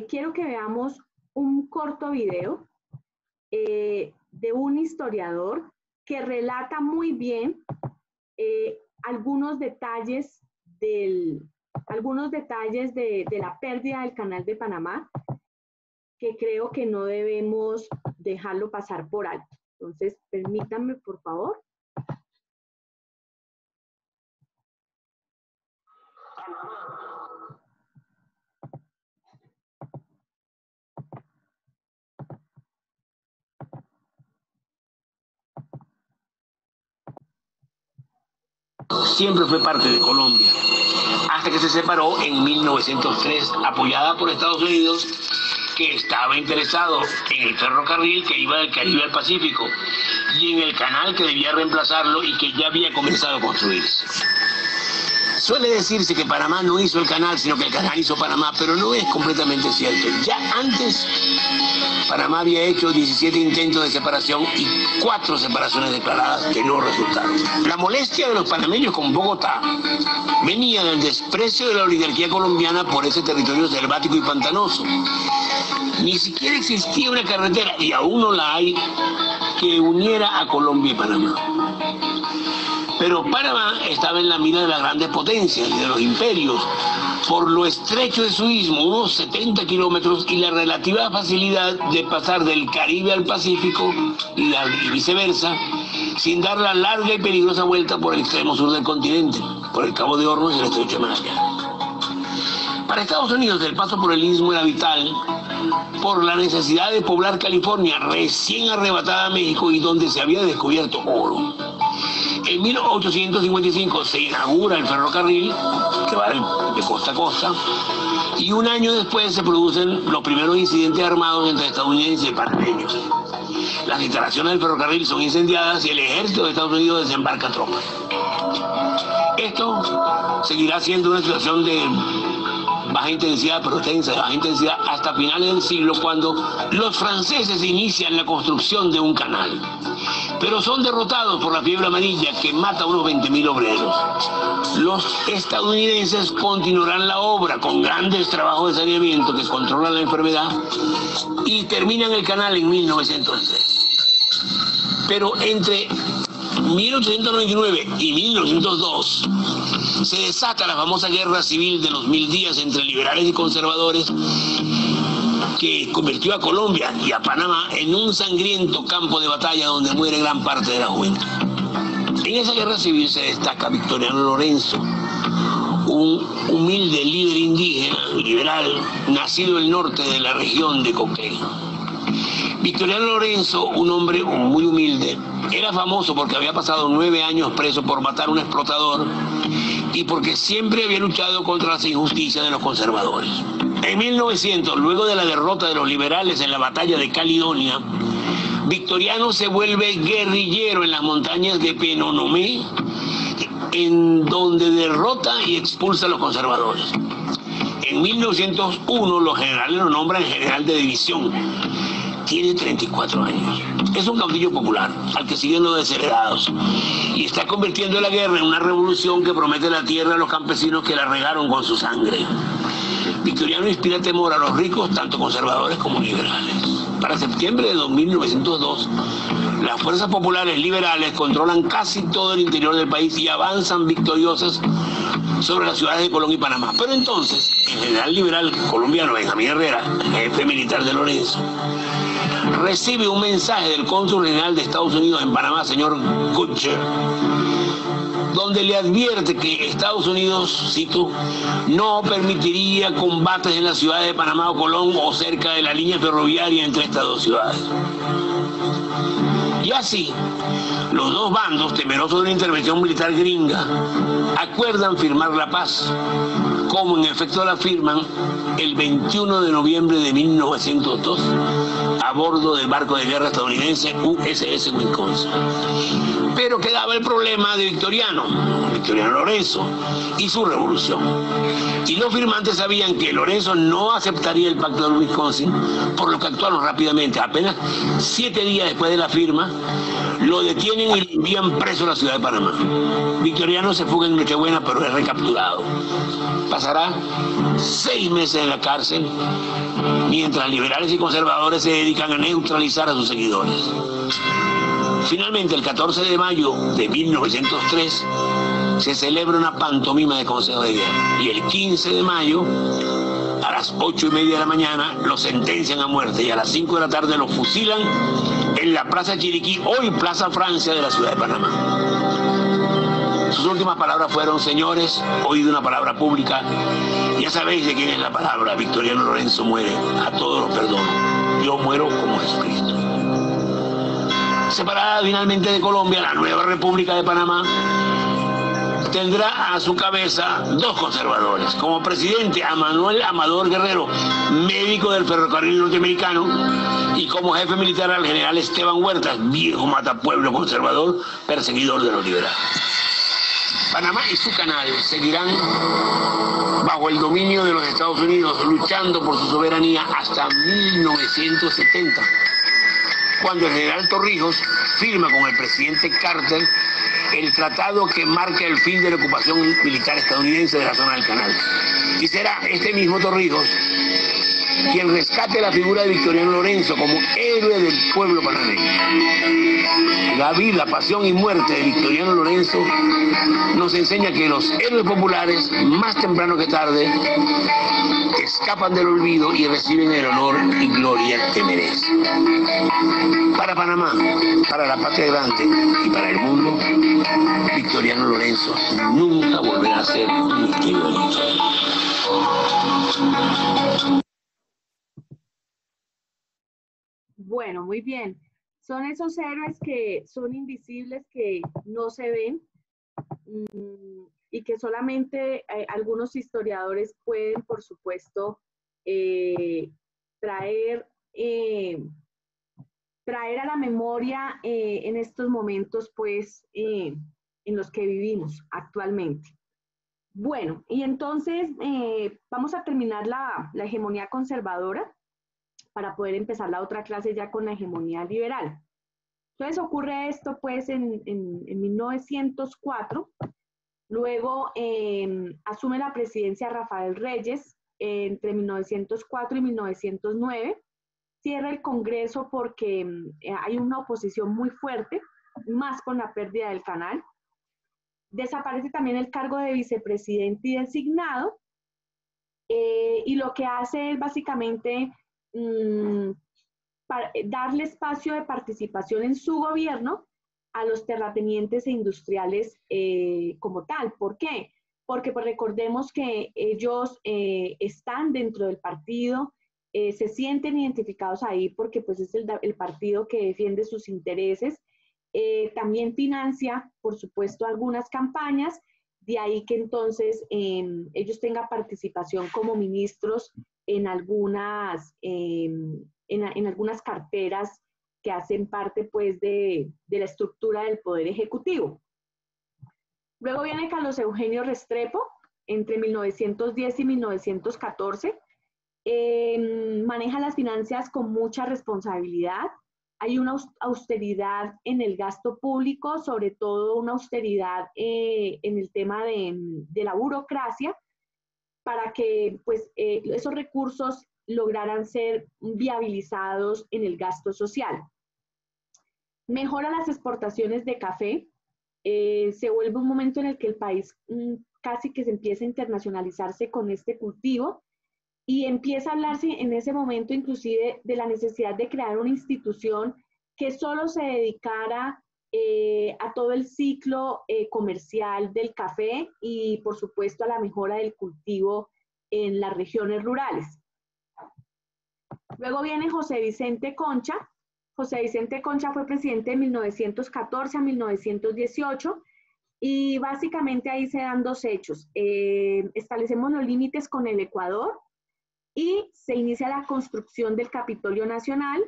quiero que veamos un corto video de un historiador que relata muy bien algunos detalles de la pérdida del Canal de Panamá, que creo que no debemos dejarlo pasar por alto. Entonces, permítanme, por favor. Siempre fue parte de Colombia, hasta que se separó en 1903, apoyada por Estados Unidos, que estaba interesado en el ferrocarril que iba del Caribe al Pacífico y en el canal que debía reemplazarlo y que ya había comenzado a construirse. Suele decirse que Panamá no hizo el canal, sino que el canal hizo Panamá, pero no es completamente cierto. Ya antes, Panamá había hecho 17 intentos de separación y 4 separaciones declaradas que no resultaron. La molestia de los panameños con Bogotá venía del desprecio de la oligarquía colombiana por ese territorio selvático y pantanoso. Ni siquiera existía una carretera, y aún no la hay, que uniera a Colombia y Panamá. Pero Panamá estaba en la mira de las grandes potencias y de los imperios, por lo estrecho de su istmo, unos 70 kilómetros, y la relativa facilidad de pasar del Caribe al Pacífico y viceversa, sin dar la larga y peligrosa vuelta por el extremo sur del continente, por el Cabo de Hornos y el Estrecho de Magallanes. Para Estados Unidos, el paso por el istmo era vital por la necesidad de poblar California, recién arrebatada a México y donde se había descubierto oro. En 1855 se inaugura el ferrocarril, que va de costa a costa, y un año después se producen los primeros incidentes armados entre estadounidenses y panameños. Las instalaciones del ferrocarril son incendiadas y el ejército de Estados Unidos desembarca tropas. Esto seguirá siendo una situación de baja intensidad, pero tensa, de baja intensidad, hasta finales del siglo, cuando los franceses inician la construcción de un canal. Pero son derrotados por la fiebre amarilla, que mata a unos 20.000 obreros. Los estadounidenses continuarán la obra con grandes trabajos de saneamiento que controlan la enfermedad y terminan el canal en 1903. Pero entre 1899 y 1902 se desata la famosa guerra civil de los 1000 días entre liberales y conservadores, que convirtió a Colombia y a Panamá en un sangriento campo de batalla donde muere gran parte de la juventud. En esa guerra civil se destaca Victoriano Lorenzo, un humilde líder indígena, liberal, nacido en el norte de la región de Coquel. Victoriano Lorenzo, un hombre muy humilde, era famoso porque había pasado 9 años preso por matar a un explotador y porque siempre había luchado contra las injusticias de los conservadores. En 1900, luego de la derrota de los liberales en la batalla de Caledonia, Victoriano se vuelve guerrillero en las montañas de Penonomé, en donde derrota y expulsa a los conservadores. En 1901 los generales lo nombran general de división. Tiene 34 años. Es un caudillo popular, al que siguen los desheredados, y está convirtiendo la guerra en una revolución que promete la tierra a los campesinos que la regaron con su sangre. Victoriano inspira temor a los ricos, tanto conservadores como liberales. Para septiembre de 1902, las fuerzas populares liberales controlan casi todo el interior del país y avanzan victoriosas sobre las ciudades de Colón y Panamá. Pero entonces, el general liberal colombiano Benjamín Herrera, jefe militar de Lorenzo, recibe un mensaje del cónsul general de Estados Unidos en Panamá, señor Kutcher, donde le advierte que Estados Unidos, cito, no permitiría combates en la ciudad de Panamá o Colón o cerca de la línea ferroviaria entre estas dos ciudades. Y así, los dos bandos, temerosos de una intervención militar gringa, acuerdan firmar la paz, como en efecto la firman el 21 de noviembre de 1902 a bordo del barco de guerra estadounidense USS Wisconsin. Pero quedaba el problema de Victoriano Lorenzo y su revolución. Y los firmantes sabían que Lorenzo no aceptaría el pacto de Wisconsin, por lo que actuaron rápidamente. Apenas 7 días después de la firma, lo detienen y lo envían preso a la ciudad de Panamá. Victoriano se fuga en Nochebuena, pero es recapturado. Pasará 6 meses en la cárcel, mientras liberales y conservadores se dedican a neutralizar a sus seguidores. Finalmente, el 14 de mayo de 1903, se celebra una pantomima de consejo de guerra. Y el 15 de mayo, a las 8:30 de la mañana, lo sentencian a muerte y a las 5 de la tarde lo fusilan en la Plaza Chiriquí, hoy Plaza Francia de la ciudad de Panamá. Sus últimas palabras fueron: señores, oído una palabra pública, ya sabéis de quién es la palabra. Victoriano Lorenzo muere, a todos los perdono. Yo muero como Jesucristo. Separada finalmente de Colombia, la nueva República de Panamá tendrá a su cabeza 2 conservadores. Como presidente, a Manuel Amador Guerrero, médico del ferrocarril norteamericano, y como jefe militar al general Esteban Huertas, viejo matapueblo conservador, perseguidor de los liberales. Panamá y su canal seguirán bajo el dominio de los Estados Unidos, luchando por su soberanía hasta 1970. Cuando el general Torrijos firma con el presidente Carter el tratado que marca el fin de la ocupación militar estadounidense de la zona del canal. Y será este mismo Torrijos quien rescate la figura de Victoriano Lorenzo como héroe del pueblo panameño. La vida, pasión y muerte de Victoriano Lorenzo nos enseña que los héroes populares, más temprano que tarde, escapan del olvido y reciben el honor y gloria que merecen. Para Panamá, para la patria grande y para el mundo, Victoriano Lorenzo nunca volverá a ser un individualista. Bueno, muy bien. Son esos héroes que son invisibles, que no se ven y que solamente algunos historiadores pueden, por supuesto, traer a la memoria en estos momentos, pues, en los que vivimos actualmente. Bueno, y entonces vamos a terminar la hegemonía conservadora para poder empezar la otra clase ya con la hegemonía liberal. Entonces ocurre esto pues en 1904, luego asume la presidencia Rafael Reyes entre 1904 y 1909, cierra el Congreso porque hay una oposición muy fuerte, más con la pérdida del canal, desaparece también el cargo de vicepresidente y designado, y lo que hace es básicamente darle espacio de participación en su gobierno a los terratenientes e industriales como tal. ¿Por qué? porque pues recordemos que ellos están dentro del partido, se sienten identificados ahí porque pues es el partido que defiende sus intereses, también financia, por supuesto, algunas campañas, de ahí que entonces ellos tengan participación como ministros en algunas carteras que hacen parte pues de la estructura del Poder Ejecutivo. Luego viene Carlos Eugenio Restrepo, entre 1910 y 1914. Maneja las finanzas con mucha responsabilidad. Hay una austeridad en el gasto público, sobre todo una austeridad en el tema de la burocracia, para que pues, esos recursos lograran ser viabilizados en el gasto social. Mejora las exportaciones de café. Se vuelve un momento en el que el país casi que se empieza a internacionalizarse con este cultivo y empieza a hablarse en ese momento inclusive de la necesidad de crear una institución que solo se dedicara a todo el ciclo comercial del café y por supuesto a la mejora del cultivo en las regiones rurales. Luego viene José Vicente Concha. José Vicente Concha fue presidente de 1914 a 1918 y básicamente ahí se dan dos hechos. Establecemos los límites con el Ecuador y se inicia la construcción del Capitolio Nacional.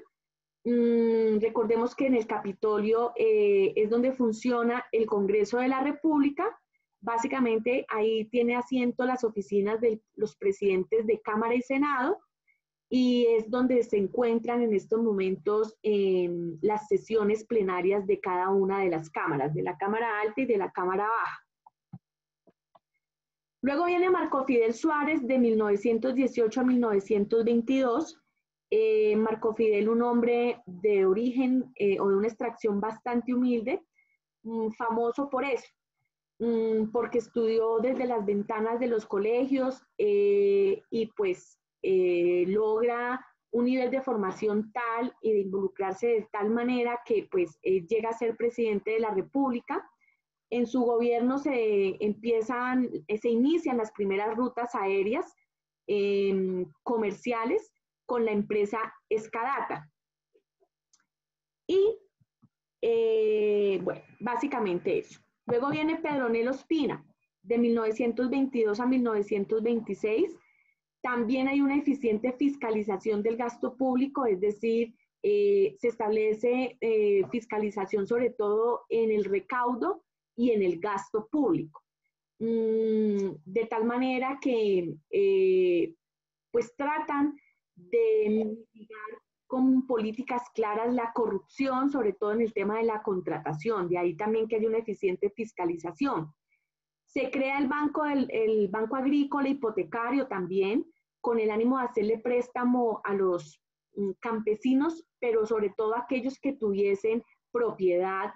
Recordemos que en el Capitolio es donde funciona el Congreso de la República. Básicamente ahí tiene asiento las oficinas de los presidentes de Cámara y Senado, y es donde se encuentran en estos momentos las sesiones plenarias de cada una de las cámaras, de la Cámara Alta y de la Cámara Baja. Luego viene Marco Fidel Suárez, de 1918 a 1922. Marco Fidel, un hombre de origen o de una extracción bastante humilde, famoso por eso, porque estudió desde las ventanas de los colegios y pues logra un nivel de formación tal y de involucrarse de tal manera que pues llega a ser presidente de la República. En su gobierno se inician las primeras rutas aéreas comerciales con la empresa Escadata. Y bueno, básicamente eso. Luego viene Pedronel Ospina, de 1922 a 1926. También hay una eficiente fiscalización del gasto público, es decir, se establece fiscalización sobre todo en el recaudo y en el gasto público. De tal manera que pues tratan de mitigar con políticas claras la corrupción, sobre todo en el tema de la contratación, de ahí también que haya una eficiente fiscalización. Se crea el Banco Agrícola Hipotecario también, con el ánimo de hacerle préstamo a los campesinos, pero sobre todo aquellos que tuviesen propiedad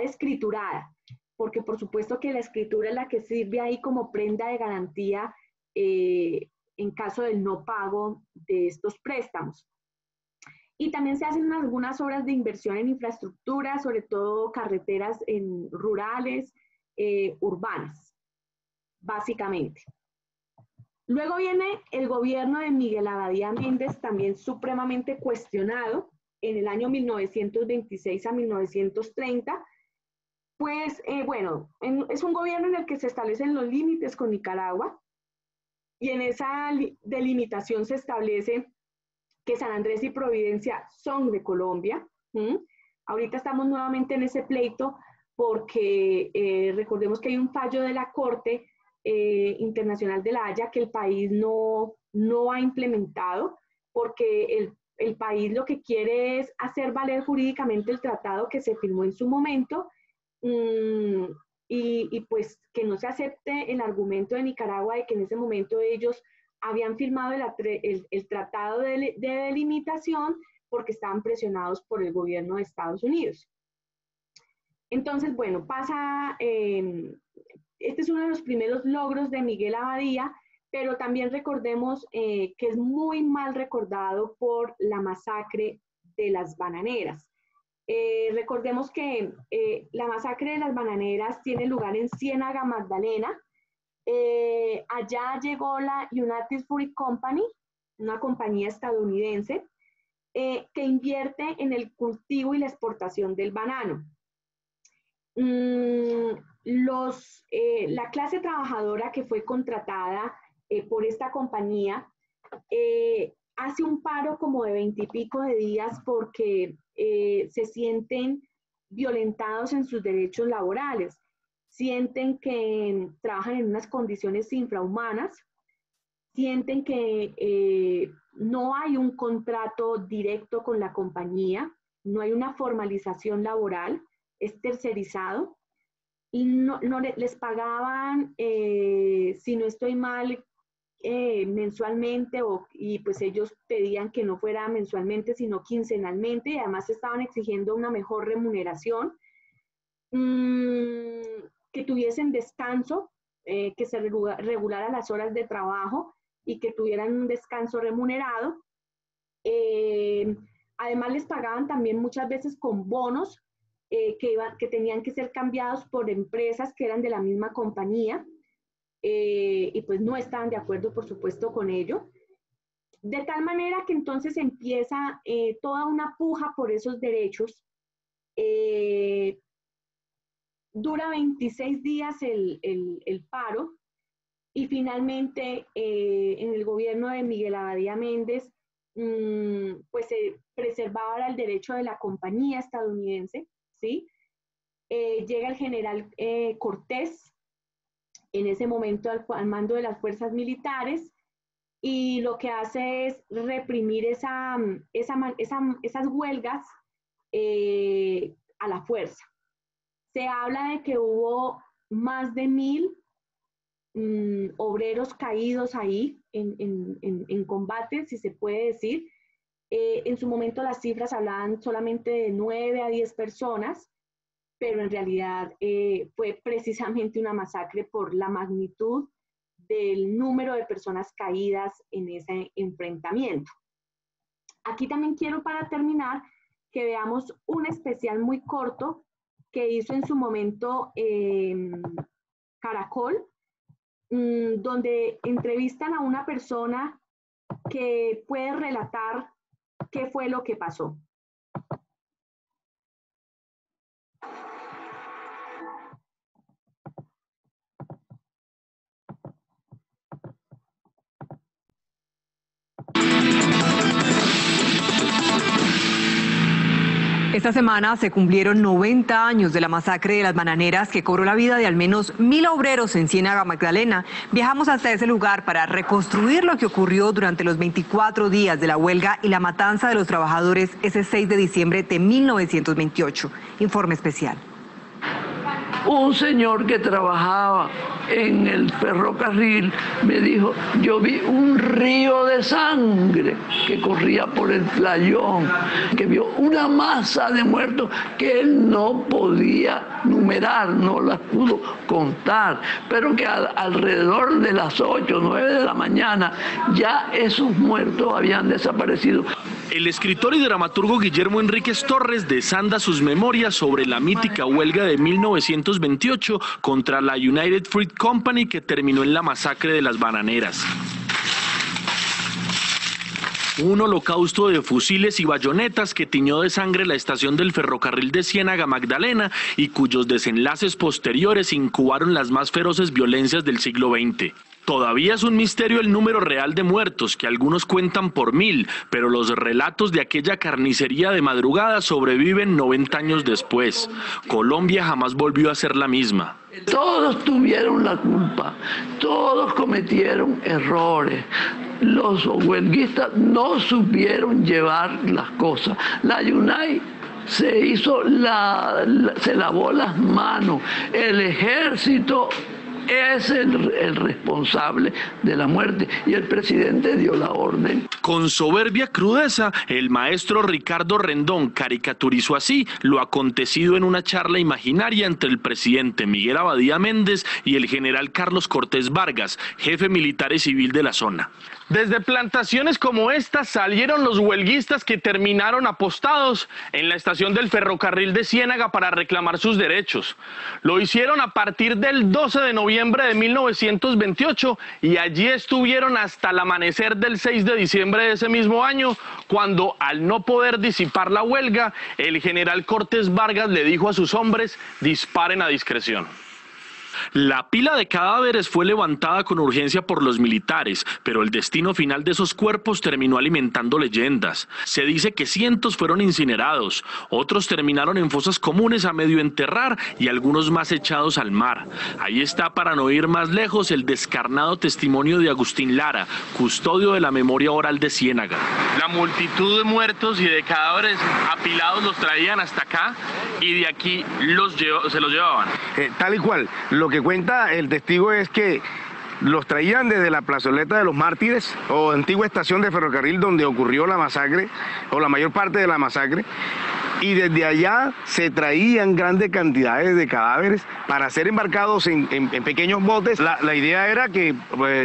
escriturada, porque por supuesto que la escritura es la que sirve ahí como prenda de garantía en caso del no pago de estos préstamos. Y también se hacen algunas obras de inversión en infraestructura, sobre todo carreteras rurales, urbanas, básicamente. Luego viene el gobierno de Miguel Abadía Méndez, también supremamente cuestionado, en el año 1926 a 1930. Pues, bueno, es un gobierno en el que se establecen los límites con Nicaragua, y en esa delimitación se establece que San Andrés y Providencia son de Colombia. Ahorita estamos nuevamente en ese pleito porque recordemos que hay un fallo de la Corte Internacional de la Haya que el país no ha implementado, porque el país lo que quiere es hacer valer jurídicamente el tratado que se firmó en su momento, y pues que no se acepte el argumento de Nicaragua de que en ese momento ellos habían firmado el tratado de delimitación porque estaban presionados por el gobierno de Estados Unidos. Entonces, bueno, este es uno de los primeros logros de Miguel Abadía, pero también recordemos que es muy mal recordado por la masacre de las bananeras. Recordemos que la masacre de las bananeras tiene lugar en Ciénaga Magdalena. Allá llegó la United Fruit Company, una compañía estadounidense, que invierte en el cultivo y la exportación del banano. La clase trabajadora que fue contratada por esta compañía hace un paro como de 20 y pico de días porque se sienten violentados en sus derechos laborales, sienten que trabajan en unas condiciones infrahumanas, sienten que no hay un contrato directo con la compañía, no hay una formalización laboral, es tercerizado, y no les pagaban, si no estoy mal, mensualmente, y pues ellos pedían que no fuera mensualmente, sino quincenalmente, y además estaban exigiendo una mejor remuneración, que tuviesen descanso, que se regulara las horas de trabajo y que tuvieran un descanso remunerado. Además les pagaban también muchas veces con bonos que tenían que ser cambiados por empresas que eran de la misma compañía, y pues no estaban de acuerdo, por supuesto, con ello. De tal manera que entonces empieza toda una puja por esos derechos. Dura 26 días el paro, y finalmente en el gobierno de Miguel Abadía Méndez pues se preservaba el derecho de la compañía estadounidense, ¿sí? Llega el general Cortés, en ese momento al mando de las fuerzas militares, y lo que hace es reprimir esas huelgas a la fuerza. Se habla de que hubo más de 1000 obreros caídos ahí en combate, si se puede decir. En su momento las cifras hablaban solamente de 9 a 10 personas, pero en realidad fue precisamente una masacre por la magnitud del número de personas caídas en ese enfrentamiento. Aquí también quiero, para terminar, que veamos un especial muy corto que hizo en su momento Caracol, donde entrevistan a una persona que puede relatar qué fue lo que pasó. Esta semana se cumplieron 90 años de la masacre de las bananeras que cobró la vida de al menos 1000 obreros en Ciénaga Magdalena. Viajamos hasta ese lugar para reconstruir lo que ocurrió durante los 24 días de la huelga y la matanza de los trabajadores ese 6 de diciembre de 1928. Informe especial. Un señor que trabajaba en el ferrocarril me dijo: yo vi un río de sangre que corría por el playón, que vio una masa de muertos que él no podía numerar, no las pudo contar, pero que alrededor de las 8 o 9 de la mañana ya esos muertos habían desaparecido. El escritor y dramaturgo Guillermo Enríquez Torres desanda sus memorias sobre la mítica huelga de 1928 contra la United Fruit Company que terminó en la masacre de las bananeras. Un holocausto de fusiles y bayonetas que tiñó de sangre la estación del ferrocarril de Ciénaga Magdalena y cuyos desenlaces posteriores incubaron las más feroces violencias del siglo XX. Todavía es un misterio el número real de muertos, que algunos cuentan por 1000, pero los relatos de aquella carnicería de madrugada sobreviven 90 años después. Colombia jamás volvió a ser la misma. Todos tuvieron la culpa, todos cometieron errores. Los huelguistas no supieron llevar las cosas. La UNAI se lavó las manos. El ejército es el responsable de la muerte y el presidente dio la orden. Con soberbia crudeza, el maestro Ricardo Rendón caricaturizó así lo acontecido en una charla imaginaria entre el presidente Miguel Abadía Méndez y el general Carlos Cortés Vargas, jefe militar y civil de la zona. Desde plantaciones como esta salieron los huelguistas que terminaron apostados en la estación del ferrocarril de Ciénaga para reclamar sus derechos. Lo hicieron a partir del 12 de noviembre de 1928 y allí estuvieron hasta el amanecer del 6 de diciembre de ese mismo año, cuando al no poder disipar la huelga, el general Cortés Vargas le dijo a sus hombres: disparen a discreción. La pila de cadáveres fue levantada con urgencia por los militares, pero el destino final de esos cuerpos terminó alimentando leyendas. Se dice que cientos fueron incinerados, otros terminaron en fosas comunes a medio enterrar y algunos más echados al mar. Ahí está, para no ir más lejos, el descarnado testimonio de Agustín Lara, custodio de la memoria oral de Ciénaga. La multitud de muertos y de cadáveres apilados los traían hasta acá y de aquí se los llevaban. Tal y cual. Lo que cuenta el testigo es que los traían desde la plazoleta de los Mártires o antigua estación de ferrocarril donde ocurrió la masacre o la mayor parte de la masacre, y desde allá se traían grandes cantidades de cadáveres para ser embarcados en pequeños botes. La idea era que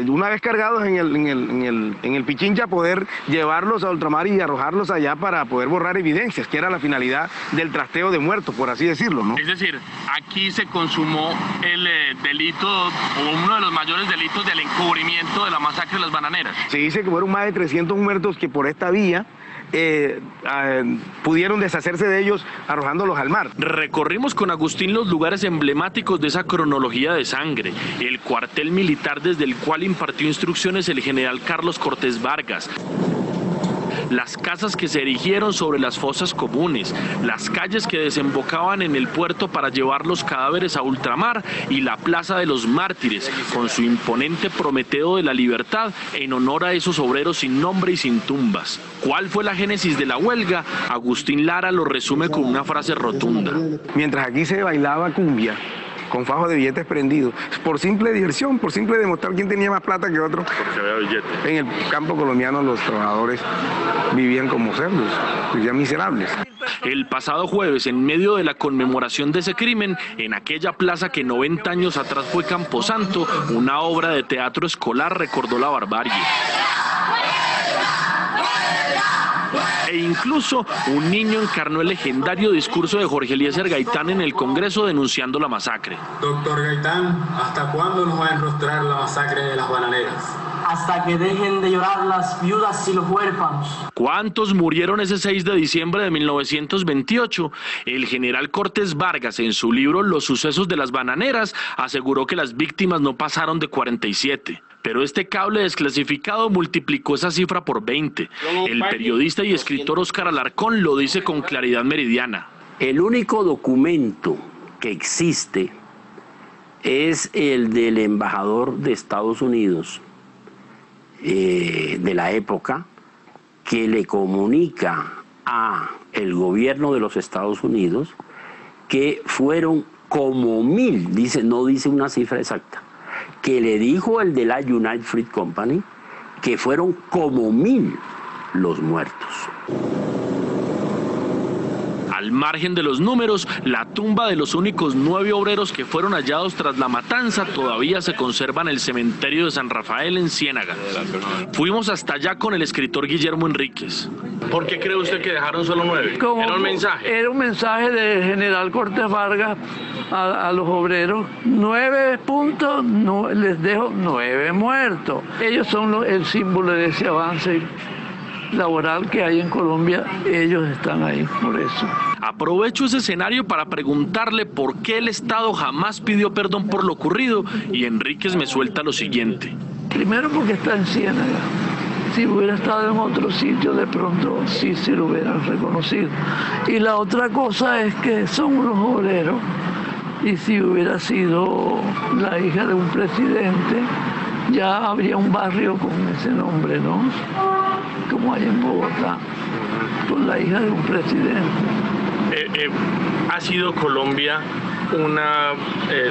una vez cargados en el Pichincha, poder llevarlos a ultramar y arrojarlos allá para poder borrar evidencias, que era la finalidad del trasteo de muertos, por así decirlo, ¿no? Es decir, aquí se consumó el delito, o uno de los mayores delitos del encubrimiento de la masacre de las bananeras. Se dice que fueron más de 300 muertos que por esta vía pudieron deshacerse de ellos arrojándolos al mar. Recorrimos con Agustín los lugares emblemáticos de esa cronología de sangre: el cuartel militar desde el cual impartió instrucciones el general Carlos Cortés Vargas, las casas que se erigieron sobre las fosas comunes, las calles que desembocaban en el puerto para llevar los cadáveres a ultramar y la Plaza de los Mártires, con su imponente Prometeo de la Libertad en honor a esos obreros sin nombre y sin tumbas. ¿Cuál fue la génesis de la huelga? Agustín Lara lo resume con una frase rotunda. Mientras aquí se bailaba cumbia, con fajos de billetes prendidos, por simple diversión, por simple demostrar quién tenía más plata que otro. Porque había billetes. En el campo colombiano los trabajadores vivían como cerdos, vivían miserables. El pasado jueves, en medio de la conmemoración de ese crimen, en aquella plaza que 90 años atrás fue Camposanto, una obra de teatro escolar recordó la barbarie. E incluso un niño encarnó el legendario discurso de Jorge Eliezer Gaitán en el Congreso denunciando la masacre. Doctor Gaitán, ¿hasta cuándo nos va a enrostrar la masacre de las bananeras? Hasta que dejen de llorar las viudas y los huérfanos. ¿Cuántos murieron ese 6 de diciembre de 1928? El general Cortés Vargas, en su libro Los sucesos de las bananeras, aseguró que las víctimas no pasaron de 47. Pero este cable desclasificado multiplicó esa cifra por 20. El periodista y escritor Óscar Alarcón lo dice con claridad meridiana. El único documento que existe es el del embajador de Estados Unidos de la época, que le comunica a el gobierno de los Estados Unidos que fueron como 1000, no dice una cifra exacta, que le dijo el de la United Fruit Company que fueron como 1000 los muertos. Al margen de los números, la tumba de los únicos 9 obreros que fueron hallados tras la matanza todavía se conserva en el cementerio de San Rafael en Ciénaga. Fuimos hasta allá con el escritor Guillermo Enríquez. ¿Por qué cree usted que dejaron solo 9? ¿Era un mensaje? Era un mensaje del general Cortés Vargas a los obreros. 9 puntos, no, les dejo 9 muertos. Ellos son el símbolo de ese avance laboral que hay en Colombia. Ellos están ahí por eso. Aprovecho ese escenario para preguntarle por qué el Estado jamás pidió perdón por lo ocurrido, y Enríquez me suelta lo siguiente. Primero porque está en Ciénaga. Si hubiera estado en otro sitio, de pronto sí se lo hubieran reconocido. Y la otra cosa es que son unos obreros, y si hubiera sido la hija de un presidente, ya habría un barrio con ese nombre, ¿no? Como hay en Bogotá, con la hija de un presidente. ¿Ha sido Colombia una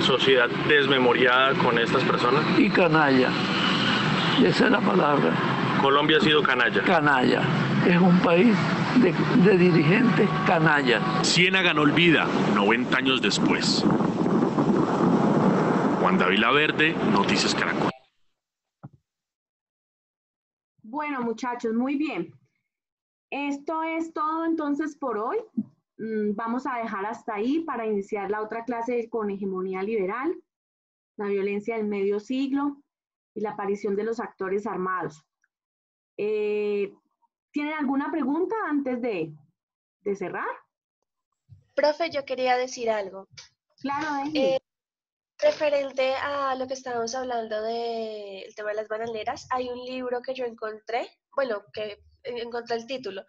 sociedad desmemoriada con estas personas? Y canalla, esa es la palabra. Colombia ha sido canalla. Canalla. Es un país de dirigentes canallas. Ciénaga no olvida, 90 años después. Juan David Laverde, Noticias Caracol. Bueno, muchachos, muy bien. Esto es todo entonces por hoy. Vamos a dejar hasta ahí para iniciar la otra clase con hegemonía liberal, la violencia del medio siglo y la aparición de los actores armados. ¿Tienen alguna pregunta antes de cerrar? Profe, yo quería decir algo. Claro, referente a lo que estábamos hablando del tema de las bananeras, hay un libro que yo encontré, bueno, que encontré el título,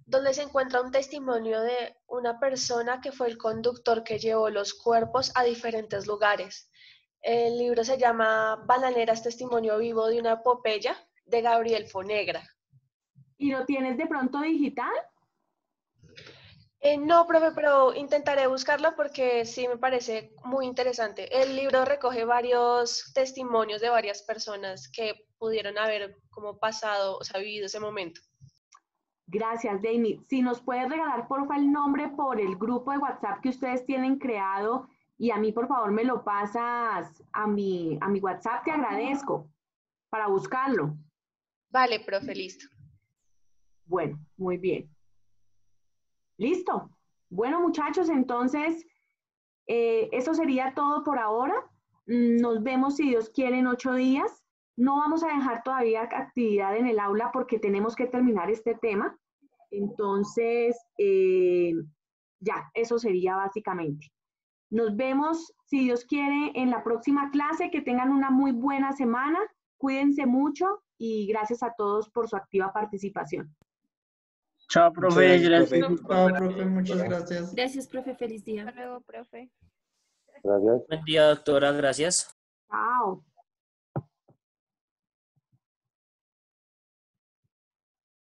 donde se encuentra un testimonio de una persona que fue el conductor que llevó los cuerpos a diferentes lugares. El libro se llama Bananeras, testimonio vivo de una epopeya, de Gabriel Fonegra. ¿Y lo tienes de pronto digital? No, profe, pero intentaré buscarlo porque sí me parece muy interesante. El libro recoge varios testimonios de varias personas que pudieron haber como pasado, o sea, vivido ese momento. Gracias, Dani. Si nos puedes regalar, por favor, el nombre por el grupo de WhatsApp que ustedes tienen creado y a mí, por favor, me lo pasas a mi WhatsApp, te agradezco para buscarlo. Vale, profe, listo. Bueno, muy bien. Listo. Bueno, muchachos, entonces, eso sería todo por ahora. Nos vemos, si Dios quiere, en 8 días. No vamos a dejar todavía actividad en el aula porque tenemos que terminar este tema. Entonces, ya, eso sería básicamente. Nos vemos, si Dios quiere, en la próxima clase. Que tengan una muy buena semana. Cuídense mucho y gracias a todos por su activa participación. Chao, profe. Gracias. Chao, profe. Muchas gracias. Gracias, profe. Feliz día. Hasta luego, profe. Gracias. Buen día, doctora. Gracias. Chao.